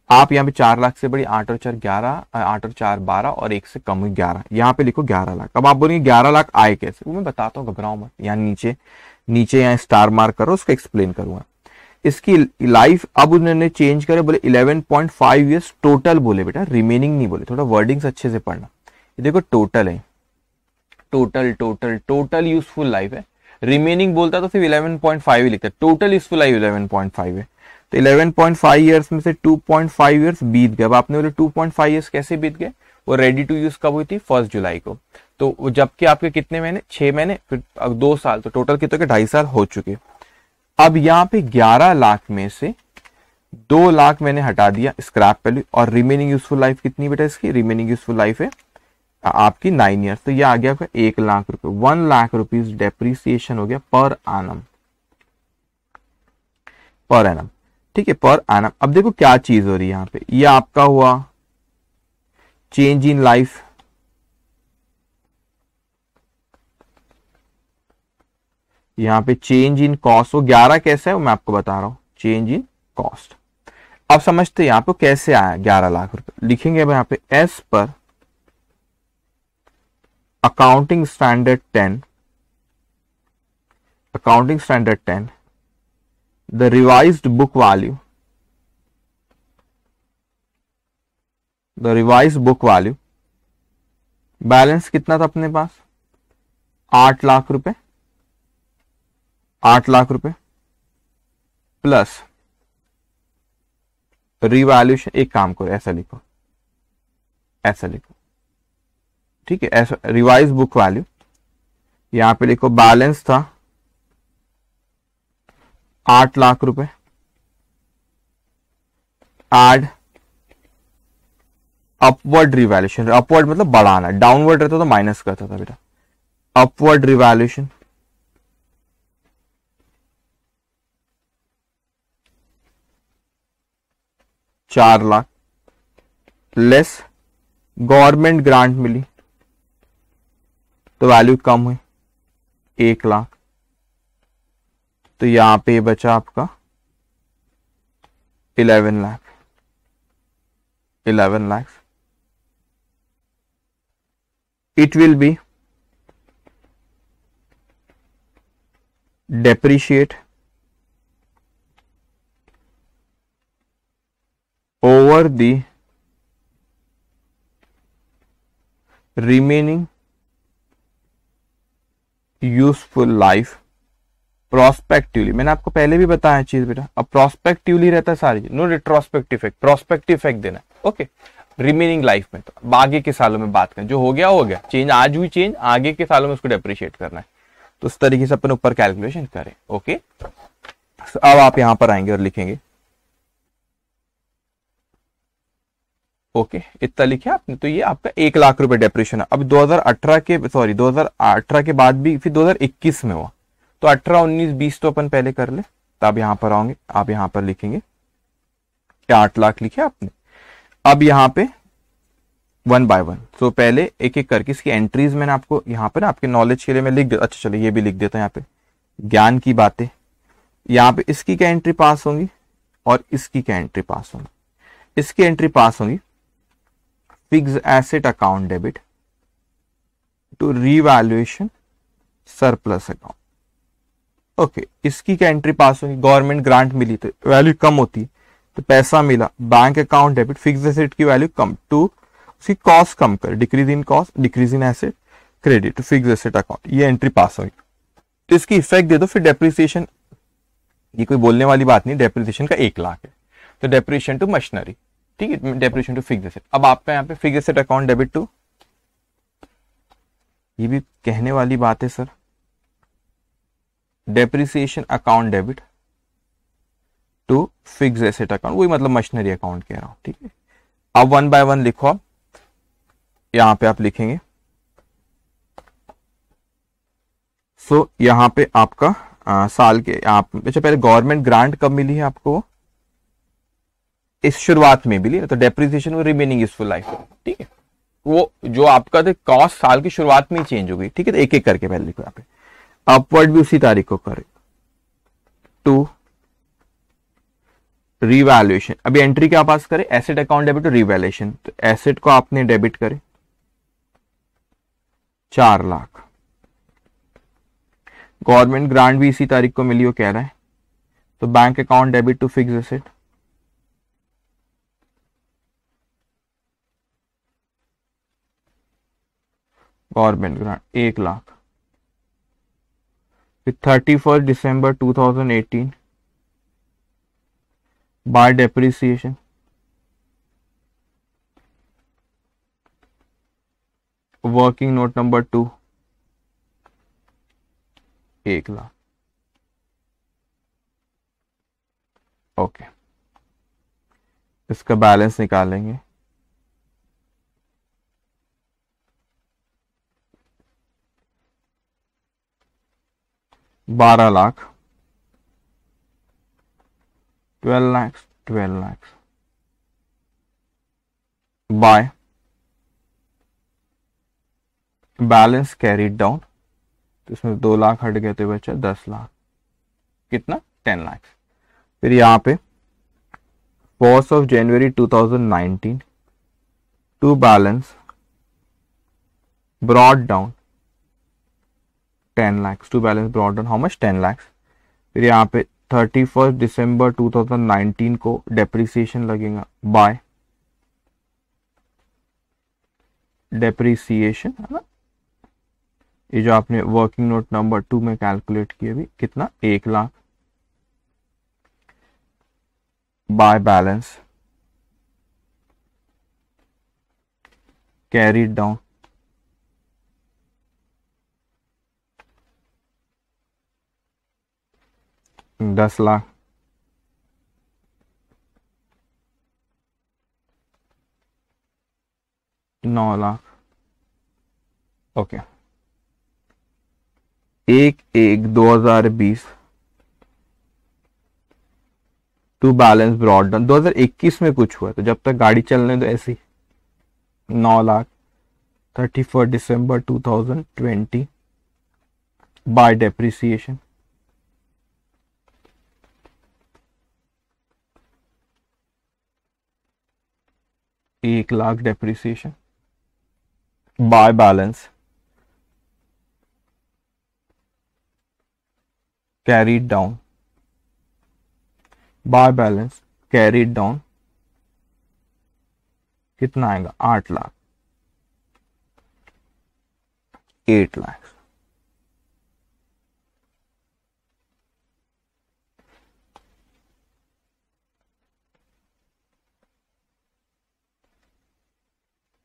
आप यहाँ पे 4 लाख से बड़ी 8 और 4 11, 8 और 4 12, और 1 से कम हुई 11, यहाँ पे लिखो 11 लाख। अब आप बोलेंगे 11 लाख आए कैसे, वो मैं बताता हूँ, घबराओ मत। यहाँ नीचे यहाँ स्टार मार्क करो, उसको एक्सप्लेन करूंगा। इसकी लाइफ अब उन्होंने चेंज करे, बोले 11.5 ईयर्स टोटल बोले बेटा, रिमेनिंग नहीं बोले, थोड़ा वर्डिंग्स अच्छे से पढ़ना। ये देखो टोटल है, टोटल यूजफुल लाइफ है, रिमेनिंग बोलता तो सिर्फ 11.5 ही लिखता, टोटल यूजफुल लाइफ 11.5 है। तो 11.5 ईयर्स में से 2.5 ईयर्स बीत गए। अब आपने बोले 2.5 ईयर्स कैसे बीत गए, वो रेडी टू यूज कब हुई थी, 1 जुलाई को। तो जबकि आपके कितने महीने, 6 महीने, फिर 2 साल, तो टोटल कितने, 2.5 साल हो चुके। अब यहाँ पे 11 लाख में से 2 लाख मैंने हटा दिया स्क्रैप वैल्यू, और रिमेनिंग यूजफुल लाइफ कितनी बेटा, इसकी रिमेनिंग यूजफुल लाइफ है आपकी 9 ईयर्स। तो ये आ गया 1 लाख रुपए, 1 लाख रुपीज डेप्रिसिएशन हो गया पर एनम, ठीक है, पर एनम। अब देखो क्या चीज हो रही है यहाँ पे, ये आपका हुआ चेंज इन लाइफ, यहाँ पे चेंज इन कॉस्ट। वो 11 कैसा है वो मैं आपको बता रहा हूं, चेंज इन कॉस्ट। अब समझते हैं यहाँ पे कैसे आया 11 लाख रुपए। लिखेंगे यहाँ पे एस पर accounting standard 10, the revised book value, balance कितना था अपने पास, 8 लाख रुपए, 8 लाख रुपए प्लस रिवैल्यूएशन। एक काम करो, ऐसा लिखो, ठीक है, ऐसा रिवाइज बुक वैल्यू, यहां पे लिखो बैलेंस था 8 लाख रुपए, एड अपवर्ड रिवैल्यूएशन, अपवर्ड मतलब बढ़ाना, डाउनवर्ड रहता तो माइनस करता था बेटा, upward revaluation 4 lakh, less government grant मिली तो वैल्यू कम हुई 1 लाख। तो यहां पे बचा आपका 11 lakh. It will be depreciate over the remaining useful life prospectively, मैंने आपको पहले भी बताया चीज बेटा, अब प्रोस्पेक्टिवली रहता है सारी, no retrospective effect, prospective effect देना, ओके, रिमेनिंग लाइफ में। तो अब आगे के सालों में बात करें, जो हो गया चेंज, आज हुई चेंज, आगे के सालों में उसको डेप्रिशिएट करना है, तो उस तरीके से अपन ऊपर कैलकुलेशन करें, ओके। अब आप यहां पर आएंगे और लिखेंगे, ओके, इतना लिखे आपने, तो ये आपका 1 लाख रुपए डेप्रिशिएशन है। अब 2018 के बाद भी फिर 2021 में हुआ, तो 18, 19, 20 तो अपन पहले कर ले, तो आप यहां पर आओगे, आप यहां पर लिखेंगे क्या 8 लाख लिखे आपने। अब यहां पे 1 बाय 1, तो पहले एक एक करके इसकी एंट्रीज मैंने आपको यहां पर आपके नॉलेज के लिए मैं लिख देता, अच्छा चलो ये भी लिख देता हूं यहाँ पे, ज्ञान की बातें। यहाँ पे इसकी क्या एंट्री पास होंगी और इसकी क्या एंट्री पास होंगी, इसकी एंट्री पास होंगी fixed asset account debit to revaluation surplus account, okay. इसकी क्या एंट्री पास होगी, गवर्नमेंट ग्रांट मिली तो वैल्यू कम होती है, तो पैसा मिला, bank account debit, fixed asset की वैल्यू कम, टू उसकी कॉस्ट कम कर, decrease in cost, decrease in asset, credit to fixed asset account, ये एंट्री पास होगी। तो इसकी इफेक्ट दे दो, फिर डेप्रिसिएशन, ये कोई बोलने वाली बात नहीं, डेप्रिसिएशन का 1 लाख है, तो डेप्रिसिएशन टू मशीनरी, ठीक है, डेप्रिसिएशन टू फिक्स एसेट। अब आपका यहाँ पे fixed asset account debit to, ये भी कहने वाली बात है sir, depreciation account debit to fixed asset account, वही मतलब मशीनरी अकाउंट कह रहा हूं, ठीक है। अब 1 बाय 1 लिखो, आप यहां पे आप लिखेंगे, सो यहां पे आपका साल के आप, अच्छा पहले गवर्नमेंट ग्रांट कब मिली है आपको, इस शुरुआत में मिली, तो डेप्रिसिएशन वो रिमेनिंग यूजफुल लाइफ, ठीक है, वो जो आपका तो कॉस्ट साल की शुरुआत में ही चेंज हो गई, ठीक है। तो एक एक करके पहले लिखो यहाँ पे, अपवर्ड भी उसी तारीख को करे, टू रिवैल्यूएशन। अभी एंट्री क्या पास करे, asset account debit to revaluation, तो एसेट को आपने डेबिट करे 4 लाख, गवर्नमेंट ग्रांट भी इसी तारीख को मिली, वो कह रहा है, तो bank account debit to fixed asset, government grant 1 lakh, फिर 31 December 2018 by depreciation, working note number 2 1 lakh, okay. इसका बैलेंस निकालेंगे, $12 lakh, 12 lakhs, 12 lakhs by balance carried down, तो इसमें 2 लाख हट गए तो बचा 10 लाख, कितना 10 लाख। फिर यहां पे 1 January 2019 to balance brought down 10 lakhs, to balance brought down how much 10 lakhs। फिर यहाँ पे 31 दिसंबर 2019 को डेप्रिसिएशन लगेगा बाय डेप्रिसिएशन, है ना, ये जो आपने वर्किंग नोट नंबर 2 में कैलकुलेट किया भी, कितना 1 lakh by balance carried down 10 lakh, $9 lakh, okay. 1/1/2020 to balance brought down, 2021 में कुछ हुआ तो जब तक गाड़ी चलने दो ऐसी, 9 लाख 31 दिसंबर 2020 bye depreciation, $1 lakh depreciation bye balance carried down, bye balance carried down कितना आएगा 8 लाख, 8 लाख,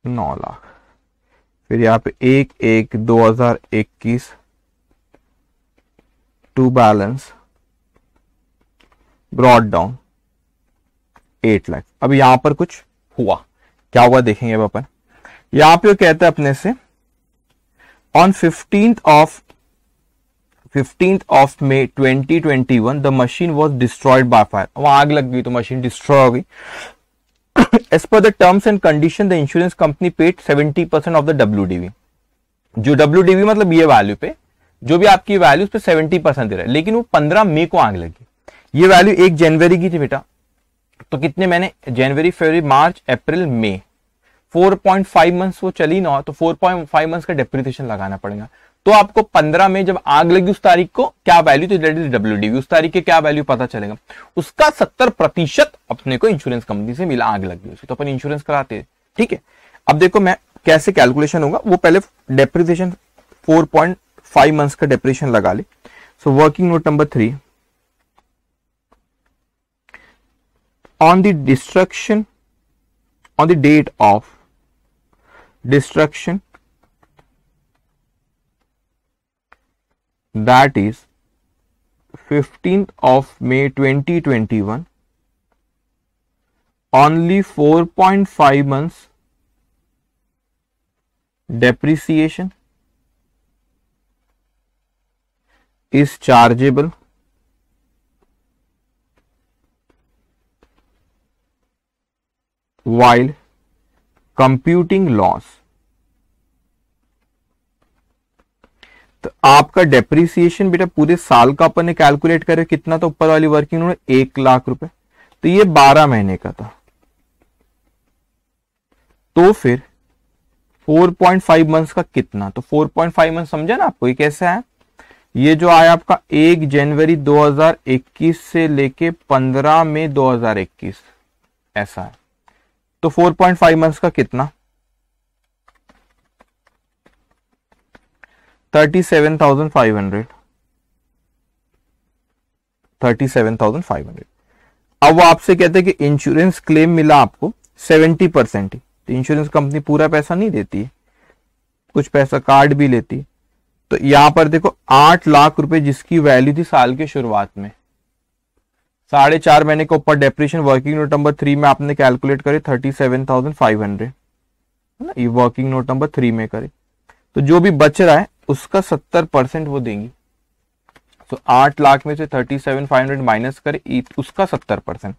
9 लाख। फिर यहाँ पे 1/1/2021 to balance brought down 8 lakh. अब यहां पर कुछ हुआ, क्या हुआ देखेंगे अब अपन। यहां पे वो कहता है अपने से on 15th of May 2021 the machine was destroyed by fire. वहां आग लग गई तो मशीन डिस्ट्रॉय हो गई। As per the terms and condition the insurance company paid 70% of the WDV। जो WDV मतलब ये वैल्यू पे, जो भी आपकी वैल्यू उस पे 70% दे रहा है, लेकिन वो 15 मई को आग लगी। ये वैल्यू 1 जनवरी की थी बेटा, तो कितने महीने, जनवरी फरवरी मार्च अप्रैल मई, 4.5 मंथ्स वो चली ना, तो 4.5 मंथ्स का डेप्रिसिएशन लगाना पड़ेगा। तो आपको 15 में जब आग लगी उस तारीख को क्या वैल्यू थी, दैट इज WDV, उस तारीख के क्या वैल्यू पता चलेगा, उसका 70% अपने को इंश्योरेंस कंपनी से मिला, आग लगी उसी, तो अपन इंश्योरेंस कराते हैं। ठीक है, अब देखो मैं कैसे कैलकुलेशन होगा, वो पहले डेप्रिसिएशन 4.5 मंथ्स का डेप्रिसिएशन लगा ले। So working note number 3, on the date of destruction, that is 15th of May 2021, only 4.5 months depreciation is chargeable while computing loss। तो आपका डेप्रिसिएशन बेटा पूरे साल का अपन ने कैलकुलेट करे कितना, तो ऊपर वाली वर्किंग नोट 1 लाख रुपए, तो ये 12 महीने का था। तो फिर 4.5 मंथ्स का कितना, तो 4.5 मंथ समझा ना आपको, ये कैसे है, ये जो आया आपका 1 जनवरी 2021 से लेके 15 मई 2021, ऐसा है। तो 4.5 मंथ्स का कितना, 37,500। 37,500। अब वो आपसे कहते हैं कि इंश्योरेंस क्लेम मिला आपको 70% ही, तो इंश्योरेंस कंपनी पूरा पैसा नहीं देती है, कुछ पैसा कार्ड भी लेती है। तो यहां पर देखो 8 लाख रुपए जिसकी वैल्यू थी साल की शुरुआत में, 4.5 महीने के ऊपर डेप्रिसिएशन वर्किंग नोट नंबर 3 में आपने कैलकुलेट करे 37,500 है ना, ये वर्किंग नोट नंबर 3 में करे, तो जो भी बच रहा है उसका 70% वो देंगी। तो 8 लाख में से 37,500 माइनस करे उसका 70%,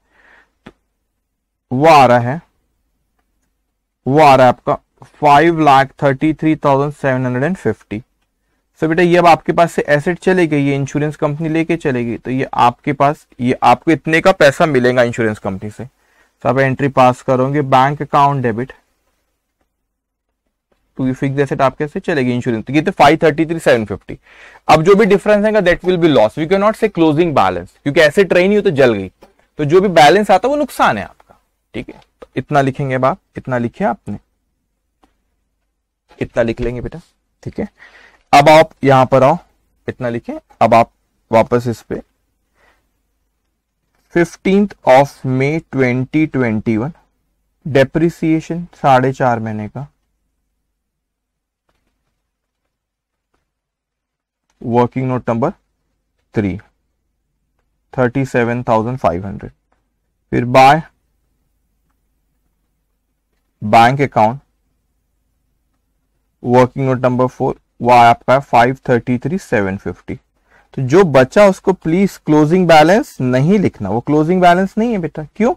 वो आ रहा है आपका 5,33,750। सो बेटा ये अब आपके पास से एसेट चले गई, ये इंश्योरेंस कंपनी लेके चलेगी, तो ये आपके पास, ये आपको इतने का पैसा मिलेगा इंश्योरेंस कंपनी से। तो आप एंट्री पास करोगे, बैंक अकाउंट डेबिट तो ये फिक्स एसेट आपके से चलेगी इंश्योरेंस, तो ये तो 533,750। अब जो भी डिफरेंस है that will be loss, we can not say closing balance, क्योंकि एसेट रही नहीं हो तो जल गई, तो जो भी बैलेंस आता है वो नुकसान है आपका। ठीक है, तो इतना लिखेंगे बाप, इतना लिखे आपने, इतना लिख लेंगे बेटा। ठीक है, अब आप यहां पर आओ, इतना लिखें। अब आप वापस इस पे 15th of May 2021 डेप्रिसिएशन 4.5 महीने का, वर्किंग नोट नंबर 3 37,500। फिर by bank account working note number 4, वो आपका 533,750। तो जो बचा उसको प्लीज क्लोजिंग बैलेंस नहीं लिखना, वो क्लोजिंग बैलेंस नहीं है बेटा। क्यों,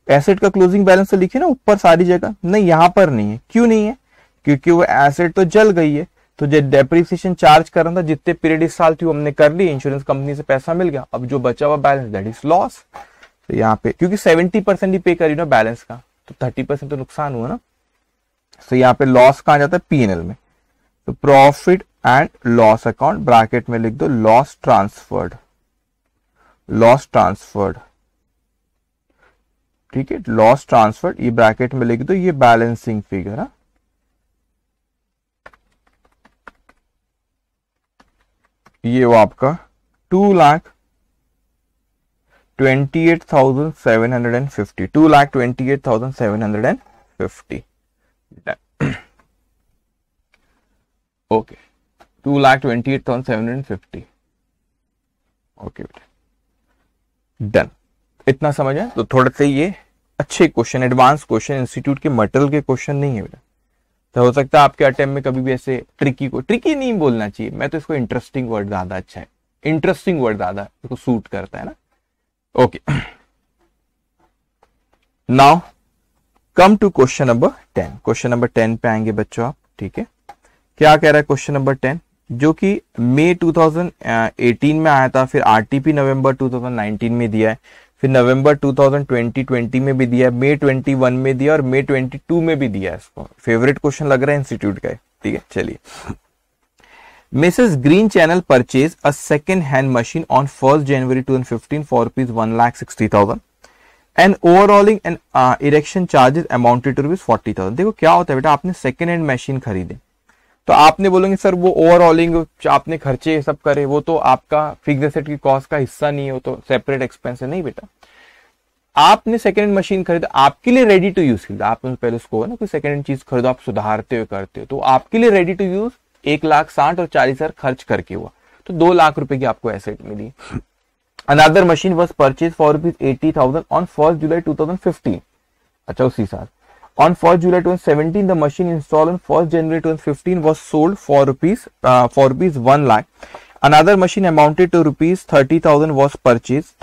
एसेट का क्लोजिंग बैलेंस तो लिखे ना ऊपर सारी जगह, नहीं यहां पर नहीं है। क्यों नहीं है, क्योंकि वो एसेट तो जल गई है, तो जो डेप्रिसिएशन चार्ज कर रहा था जितने पीरियड इस साल थी वो हमने कर ली, इंश्योरेंस कंपनी से पैसा मिल गया, अब जो बचा हुआ बैलेंस दैट इज लॉस। तो यहाँ पे क्योंकि 70% ही पे करी ना बैलेंस का, तो 30% तो नुकसान हुआ ना, तो यहाँ पे लॉस कहाँ जाता है, P&L में। तो profit and loss account bracket में लिख दो लॉस ट्रांसफर्ड, लॉस ट्रांसफर्ड। ठीक है, लॉस ट्रांसफर्ड ये ब्रैकेट में लिख दो, ये बैलेंसिंग फिगर है। ये वो आपका 2,28,750, 2,28,750। ओके 2,28,750। ओके बेटा डन। इतना समझ है? तो थोड़ा सा ये अच्छे क्वेश्चन, एडवांस क्वेश्चन, इंस्टीट्यूट के मटेरियल के क्वेश्चन नहीं है बेटा। तो हो सकता है आपके अटेम्प्ट में कभी भी ऐसे ट्रिकी नहीं बोलना चाहिए, मैं तो इसको इंटरेस्टिंग वर्ड ज्यादा अच्छा है, इंटरेस्टिंग वर्ड ज्यादा इसको सूट करता है ना। Okay now come to question number 10। Question number 10 पे आएंगे बच्चों आप, ठीक है। क्या कह रहा है क्वेश्चन नंबर 10, जो कि मई 2018 में आया था, फिर आरटीपी नवंबर 2019 में दिया है, फिर नवंबर 2020 में भी दिया है, मई 21 में दिया और मई 22 में भी दिया है। इसको फेवरेट क्वेश्चन लग रहा है इंस्टीट्यूट का, ठीक है। चलिए, Mrs Green Channel purchase a second hand machine on 1 January 2015 for ₹1,60,000 and overhauling and erection charges amounted to ₹40,000। देखो क्या होता है बेटा, आपने सेकेंड हैंड मशीन खरीदे तो आपने बोलोगे सर वो ओवरऑलिंग आपने खर्चे सब करे, वो तो आपका फिक्स्ड एसेट की कॉस्ट का हिस्सा नहीं है, वो तो सेपरेट एक्सपेंस है। नहीं बेटा, आपने सेकेंड हैंड मशीन खरीदा आपके लिए रेडी टू यूज खरीदा। आपने पहले उसको ना कोई सेकेंड हैंड चीज खरीदो, आप सुधारते हो करते हो, तो आपके लिए रेडी टू यूज 1,60,000 और 40,000 खर्च करके हुआ, तो 2 लाख रुपए की आपको एसेट मिली। Another machine was purchase for ₹80,000 on 1 July 2015। अच्छा, उसी साल on 1 July 2017 the machine installed on 1 January 2015 was sold for rupees 1 lakh. Another machine amounted to rupees 30,000 was purchased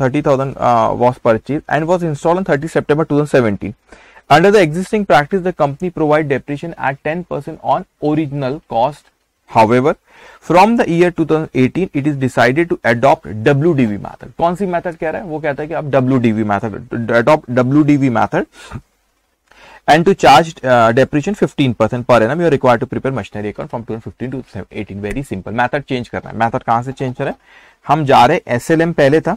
and was installed on 30 September 2017. Under the existing practice, the company provide depreciation at 10% on original cost. However, from the year 2018, it is decided to adopt WDV method. कौन सी method कह रहा है? वो कहता है कि आप WDV method adopt WDV method and to charge depreciation 15% per annum. You are required to prepare machinery account from 2015 to 2018. Very simple. Method change करना है। Method कहाँ से change कर रहे हैं? हम जा रहे SLM, पहले था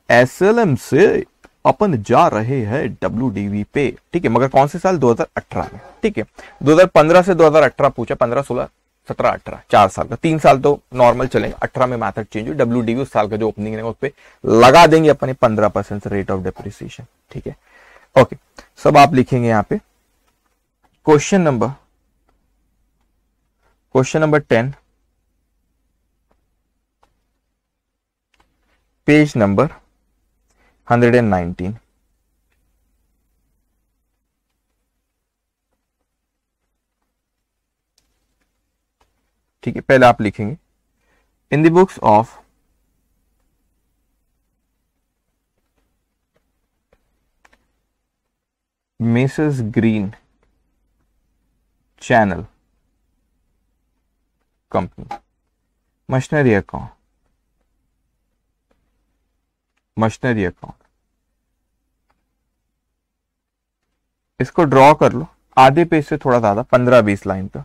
SLM से अपन जा रहे हैं WDV पे, ठीक है। मगर कौन से साल? 2018 में, ठीक है। 2015 से 2018 पूछा, 15, 16, 17, 18, 4 साल का, 3 साल तो नॉर्मल चलेंगे। 18 में मैथड चेंज हुई, WDV उस साल का जो ओपनिंग है उस पर लगा देंगे अपने 15% रेट ऑफ डेप्रिसिएशन, ठीक है। ओके, सब आप लिखेंगे यहां पे। Question number 10, page number 119। ठीक है, पहले आप लिखेंगे इन the books of Mrs Green channel company machinery account इसको ड्रॉ कर लो आधे पेज से थोड़ा ज्यादा, 15-20 लाइन का।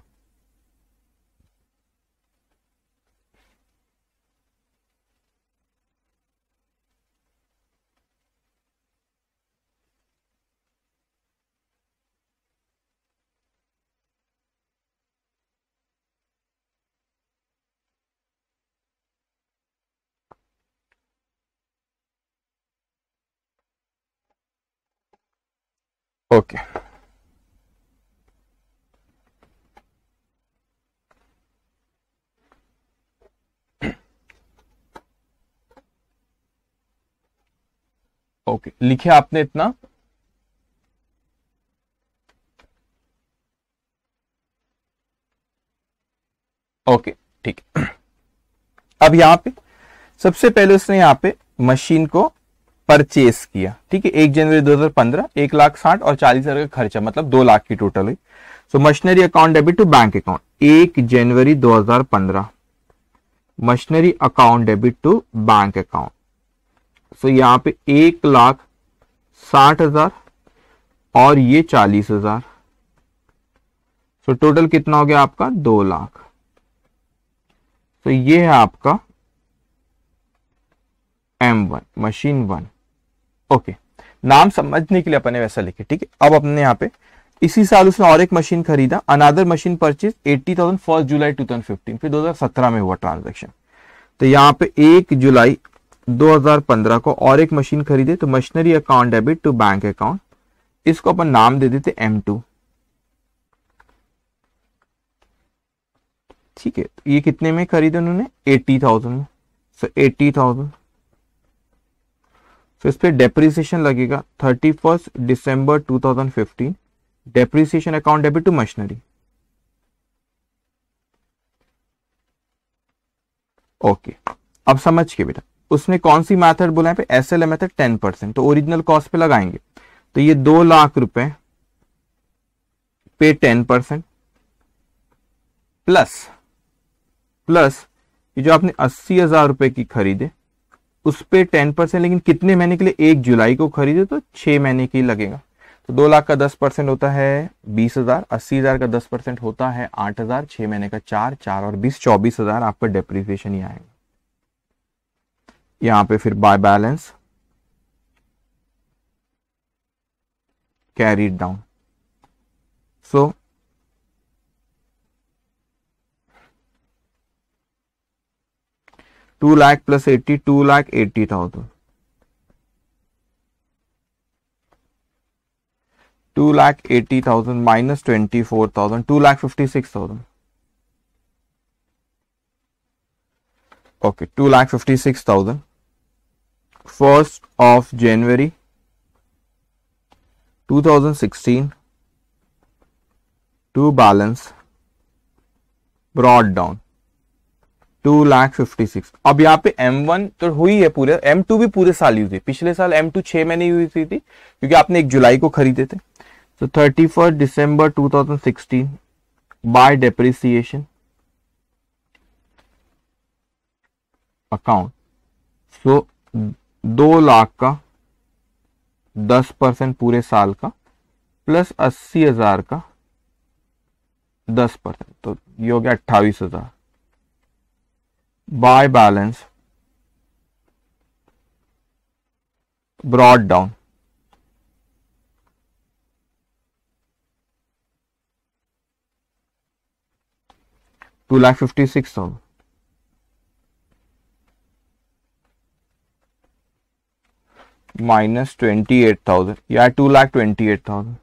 ओके, ओके, लिखे आपने इतना? ओके, ठीक है। अब यहां पे सबसे पहले उसने यहां पे मशीन को परचेस किया, ठीक है। 1 जनवरी 2015, 1,60,000 और 40,000 का खर्चा, मतलब 2 लाख की टोटल हुई। So machinery account debit to bank account 1 January 2015, machinery account debit to bank account. So यहां पे 1,60,000 और ये 40,000, सो टोटल कितना हो गया आपका? 2 लाख। तो ये है आपका M1 मशीन 1। ओके, नाम समझने के लिए अपने वैसा लिखे, ठीक है। अब अपने यहाँ पे इसी साल उसने और एक मशीन खरीदा, अनदर मशीन परचेज 80,000 1 जुलाई 2015, फिर 2017 में हुआ ट्रांजैक्शन। तो यहाँ पे 1 जुलाई 2015 को और एक मशीन खरीदे, तो machinery account debit to bank account, इसको अपन नाम दे देते M2। ठीक है, तो ये कितने में खरीदे उन्होंने? 80,000 में। सो 80,000, तो इस पे डेप्रिसिएशन लगेगा 31 दिसंबर 2015, depreciation account debit to machinery. Okay, अब समझ के बेटा उसने कौन सी मेथड बोला है पे? एसएलए मेथड 10%, तो ओरिजिनल कॉस्ट पे लगाएंगे। तो ये 2 लाख रुपए पे 10% प्लस ये जो आपने 80,000 रुपए की खरीदे उस पे 10%, लेकिन कितने महीने के लिए? 1 जुलाई को खरीदे तो 6 महीने की लगेगा। तो 2 लाख का 10% होता है 20,000, 80,000 का 10% होता है 8,000, 6 महीने का 4 और 20 24,000 आपका डेप्रिसिएशन ही आएगा। यहां पे फिर by balance carried down. So two lakh plus 80, 2,80,000, 2,80,000 minus 24,000, 2,56,000। Okay, 2,56,000 1st of January 2016 to balance brought down 2,56,000। अब यहाँ पे M1 तो हुई है पूरे, M2 भी पूरे साल यूज हुई। पिछले साल M2 6 महीने यूज हुई थी क्योंकि आपने 1 जुलाई को खरीदे थे। तो 31 दिसंबर 2016 बाय डेप्रिसिएशन अकाउंट। सो 2 लाख का 10% पूरे साल का प्लस 80,000 का 10%, तो ये हो गया 28,000 by balance brought down 2,56,000 minus 28,000 या 2,28,000।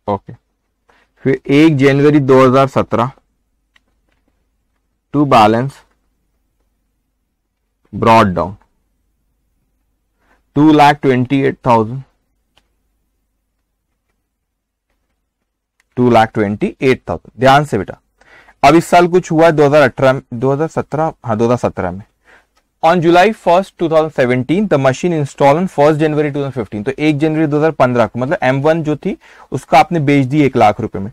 ओके, फिर 1 जनवरी 2017 टू बैलेंस ब्रॉड डाउन 2,28,000, 2,28,000। ध्यान से बेटा, अब इस साल कुछ हुआ 2017 में। On July 1st 2017 the machine install on 1st जनवरी 2015, तो 1 जनवरी 2015 को मतलब M1 जो थी उसका आपने बेच दी 1 लाख रुपए में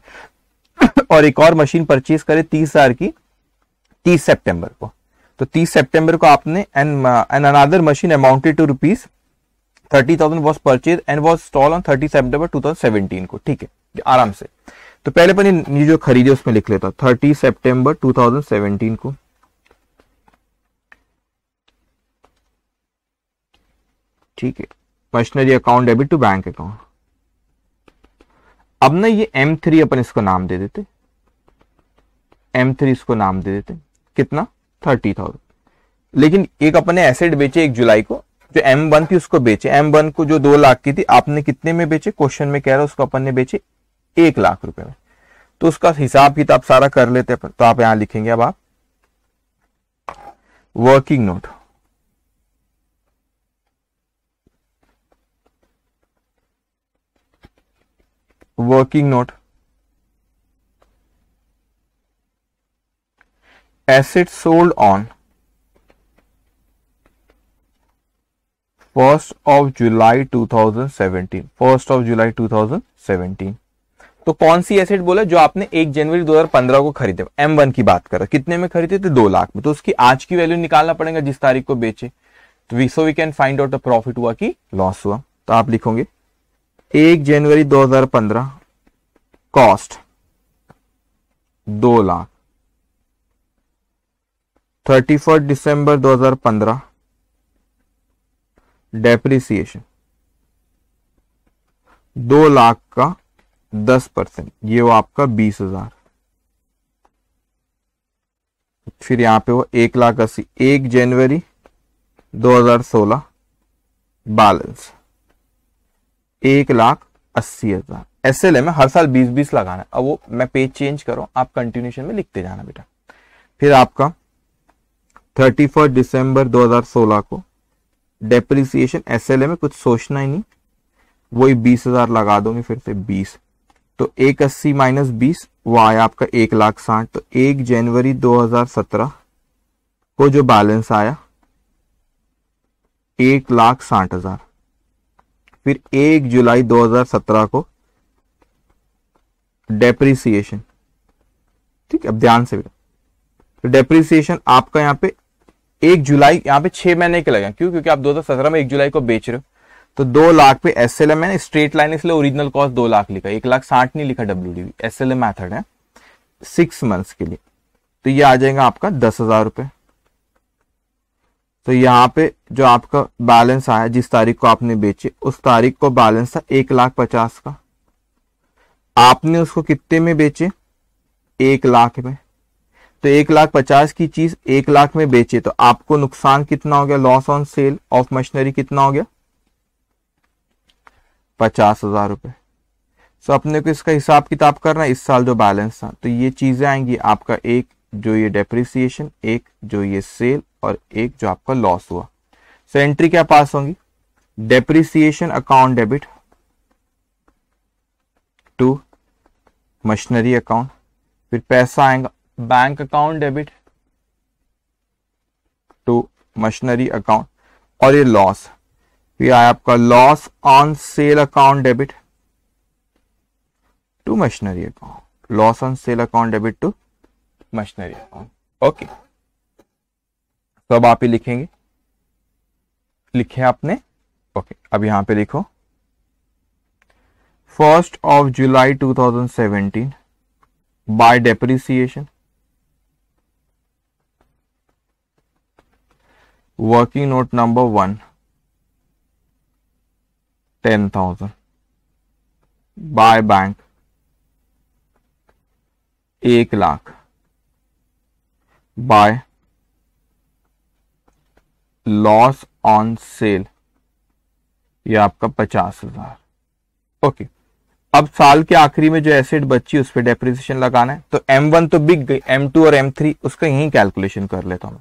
और एक और मशीन परचेज करे 30,000 की 30 सितंबर को। तो 30 सितंबर को आपने and another machine amounted to rupees 30,000 was purchase and was install on 30 September 2017 को। ठीक है, आराम से। तो पहले अपन ये जो खरीदे उसमें लिख लेता 30 सितंबर 2017 को। ठीक है, machinery account debit to bank account. अब ना ये M3 अपन इसको नाम दे देते, M3 इसको नाम दे देते। कितना? 30,000। लेकिन एक अपन ने एसेट बेचे 1 जुलाई को, जो M1 थी उसको बेचे। M1 को जो 2 लाख की थी आपने कितने में बेचे? क्वेश्चन में कह रहा है उसको अपन ने बेचे 1 लाख रुपए में। तो उसका हिसाब किताब सारा कर लेते अपन। तो आप यहां लिखेंगे अब आप working note, working note assets sold on 1st of July 2017, 1st of July 2017। तो कौन सी एसेट बोला? जो आपने 1 जनवरी 2015 को खरीदे। M1 की बात कर रहा, कितने में खरीदे थे? 2 लाख में। तो उसकी आज की वैल्यू निकालना पड़ेगा जिस तारीख को बेचे। तो so we can find out the profit हुआ कि लॉस हुआ। तो आप लिखोगे 1 जनवरी 2015 कॉस्ट 2 लाख, 31 दिसंबर 2015 डेप्रिसिएशन 2 लाख का 10%, ये वो आपका 20,000। फिर यहां पे वो 1,80,000, 1 जनवरी 2016 बैलेंस 1,00,000 80,000। SLM में हर साल 20-20 लगाना है। अब वो मैं पेज चेंज करो, आप कंटिन्यूशन में लिखते जाना बेटा। फिर आपका 31 दिसंबर 2016 को डेप्रिसिएशन SLM में कुछ सोचना ही नहीं, वही 20,000 लगा दोगे फिर से 20, तो 180 माइनस 20 वो आया आपका 1,60,000। तो 1 जनवरी 2017 को जो बैलेंस आया 1,60,000। फिर 1 जुलाई 2017 को डेप्रिसिएशन, ठीक है, अब ध्यान से, तो डेप्रिसिएशन आपका यहाँ पे 1 जुलाई, यहाँ पे 6 महीने के लगे, क्यों? क्योंकि आप 2017 में 1 जुलाई को बेच रहे हो, तो 2 लाख पे SLM है, स्ट्रेट लाइन, इसलिए ओरिजिनल कॉस्ट 2 लाख लिखा, 1,60,000 नहीं लिखा WDV, SLM मेथड है 6 मंथ्स के लिए। तो ये आ जाएगा आपका 10,000 रुपए। तो यहाँ पे जो आपका बैलेंस आया जिस तारीख को आपने बेचे, उस तारीख को बैलेंस था 1,50,000 का, आपने उसको कितने में बेचे? 1 लाख में। तो 1,50,000 की चीज 1 लाख में बेचे, तो आपको नुकसान कितना हो गया? Loss on cell of machinery कितना हो गया? 50,000 रुपए। सो अपने को इसका हिसाब किताब करना है, इस साल जो बैलेंस था, तो ये चीजें आएंगी आपका, एक जो ये डेप्रिसिएशन, एक जो ये सेल, और एक जो आपका लॉस हुआ। सो एंट्री क्या पास होंगी? Depreciation account debit to machinery account, फिर पैसा आएगा bank account debit to machinery account, और ये लॉस, फिर आया आपका loss on sale account debit to machinery account, loss on sale account debit to machinery account. Okay, तो अब आप ही लिखेंगे, लिखे आपने? ओके, अब यहां पे लिखो 1 जुलाई 2017 bye depreciation, working note number 1 10,000 by bank 1 lakh by loss on cell, ये आपका 50,000। ओके, अब साल के आखिरी में जो एसेट बची उस पर डेप्रिसिएशन लगाना है। तो M1 तो बिक गई, M2 और M3 उसका यही कैलकुलेशन कर लेता हूं।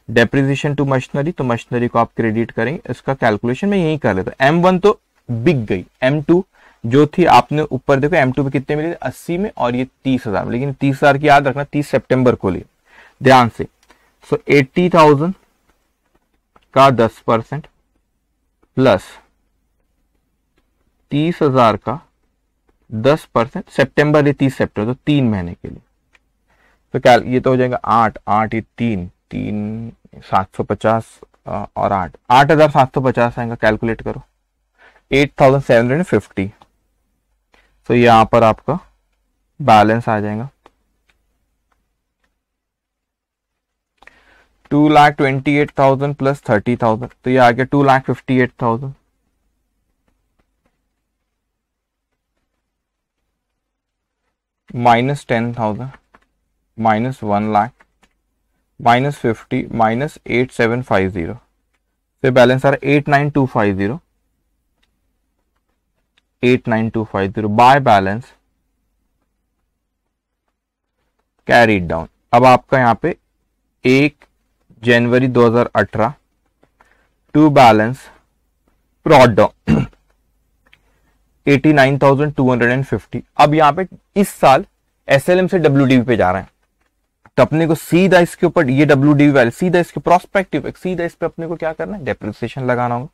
डेप्रिसिएशन टू मशीनरी, तो मशीनरी को आप क्रेडिट करेंगे, इसका कैलकुलेशन मैं यही कर लेता हूं। M1 तो बिक गई, M2 जो थी आपने ऊपर देखो, M2 पे कितने मिले? 80 में, और ये 30,000, लेकिन 30,000 की याद रखना 30 सितंबर को लिए ध्यान से। सो 80,000 का 10% प्लस 30,000 का 10%, सितंबर ये 30 सितंबर, तो 3 महीने के लिए। तो क्या ये तो हो जाएगा 8 ये 3 750 और 8,750 आएगा, कैलकुलेट करो 8,750। तो यहां पर आपका बैलेंस आ जाएगा 2,28,000 प्लस 30,000, तो ये आ गया 2,58,000। Minus 10,000 minus 1 lakh minus 50 minus 8,750, फिर बैलेंस आ रहा है 8,9,250, 8,9,250 बाय बैलेंस कैरीड डाउन। अब आपका यहां पे 1 जनवरी 2018 टू बैलेंस ब्रॉट डाउन 89,250। अब यहां पे इस साल SLM से WDV पे जा रहे हैं, तो अपने को सीधा इसके ऊपर ये WDV वैल्यू सीधा इसके प्रोस्पेक्टिव सीधा इस पे अपने को क्या करना है? डेप्रिसिएशन लगाना होगा।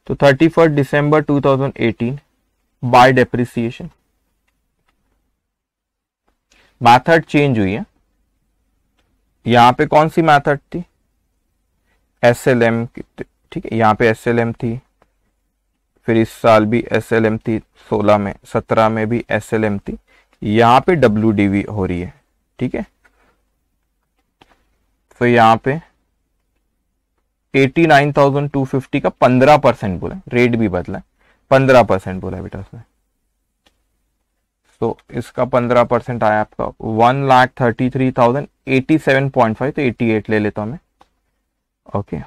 तो 31 December 2018 by depreciation, method change हुई है। यहां पे कौन सी मैथड थी? SLM, ठीक है, यहां पे SLM थी, फिर इस साल भी SLM थी, 16 में 17 में भी SLM थी, यहां पे WDV हो रही है, ठीक है। तो यहां पे 89,250 का 15% बोला, रेट भी बदला, 15% बोला बेटा उसमें। तो इसका 15% आया आपका 1,33,087.5, तो 88 ले लेता हूं मैं। Okay,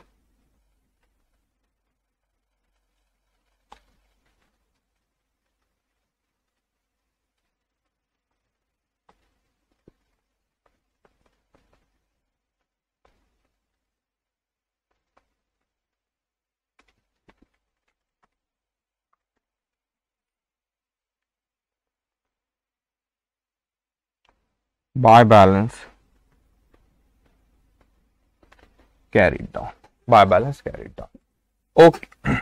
by balance carried down, by balance carried down. Okay.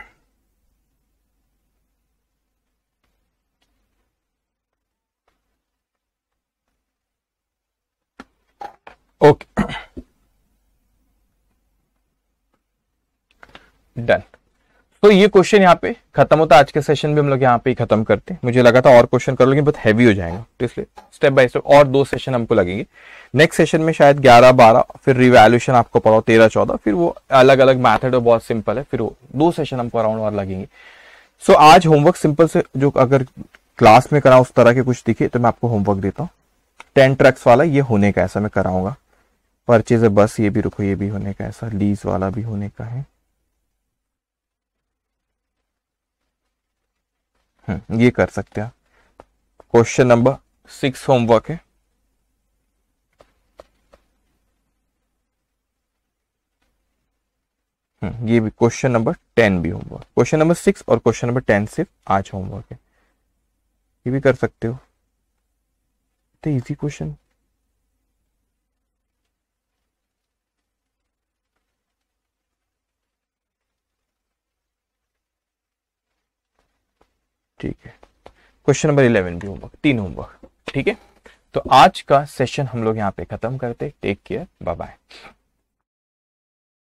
Okay, done. तो ये क्वेश्चन यहाँ पे खत्म होता है। आज के सेशन में हम लोग यहाँ पे ही खत्म करते हैं। मुझे लगा था और क्वेश्चन कर लेकिन बहुत हैवी हो जाएगा, तो इसलिए स्टेप बाय स्टेप और 2 सेशन हमको लगेंगे। नेक्स्ट सेशन में शायद 11, 12, फिर रिवैल्यूएशन आपको पढ़ाओ 13, 14, फिर वो अलग अलग मैथड है, बहुत सिंपल है, फिर वो 2 सेशन हमको अराउंड और लगेंगे। सो आज होमवर्क सिंपल से, जो अगर क्लास में करा उस तरह के कुछ दिखे तो मैं आपको होमवर्क देता हूँ। 10 ट्रक्स वाला ये होने का ऐसा मैं कराऊंगा। परचेज बस ये भी रुको, ये भी होने का ऐसा, लीज वाला भी होने का है। ये कर सकते हैं। क्वेश्चन नंबर 6 होमवर्क है। ये भी क्वेश्चन नंबर 10 भी होमवर्क। क्वेश्चन नंबर 6 और क्वेश्चन नंबर 10 सिर्फ आज होमवर्क है, ये भी कर सकते हो। तो इजी क्वेश्चन। ठीक है, क्वेश्चन नंबर 11 भी होमवर्क, 3 होमवर्क। ठीक है, तो आज का सेशन हम लोग यहाँ पे खत्म करते। Take care, bye bye.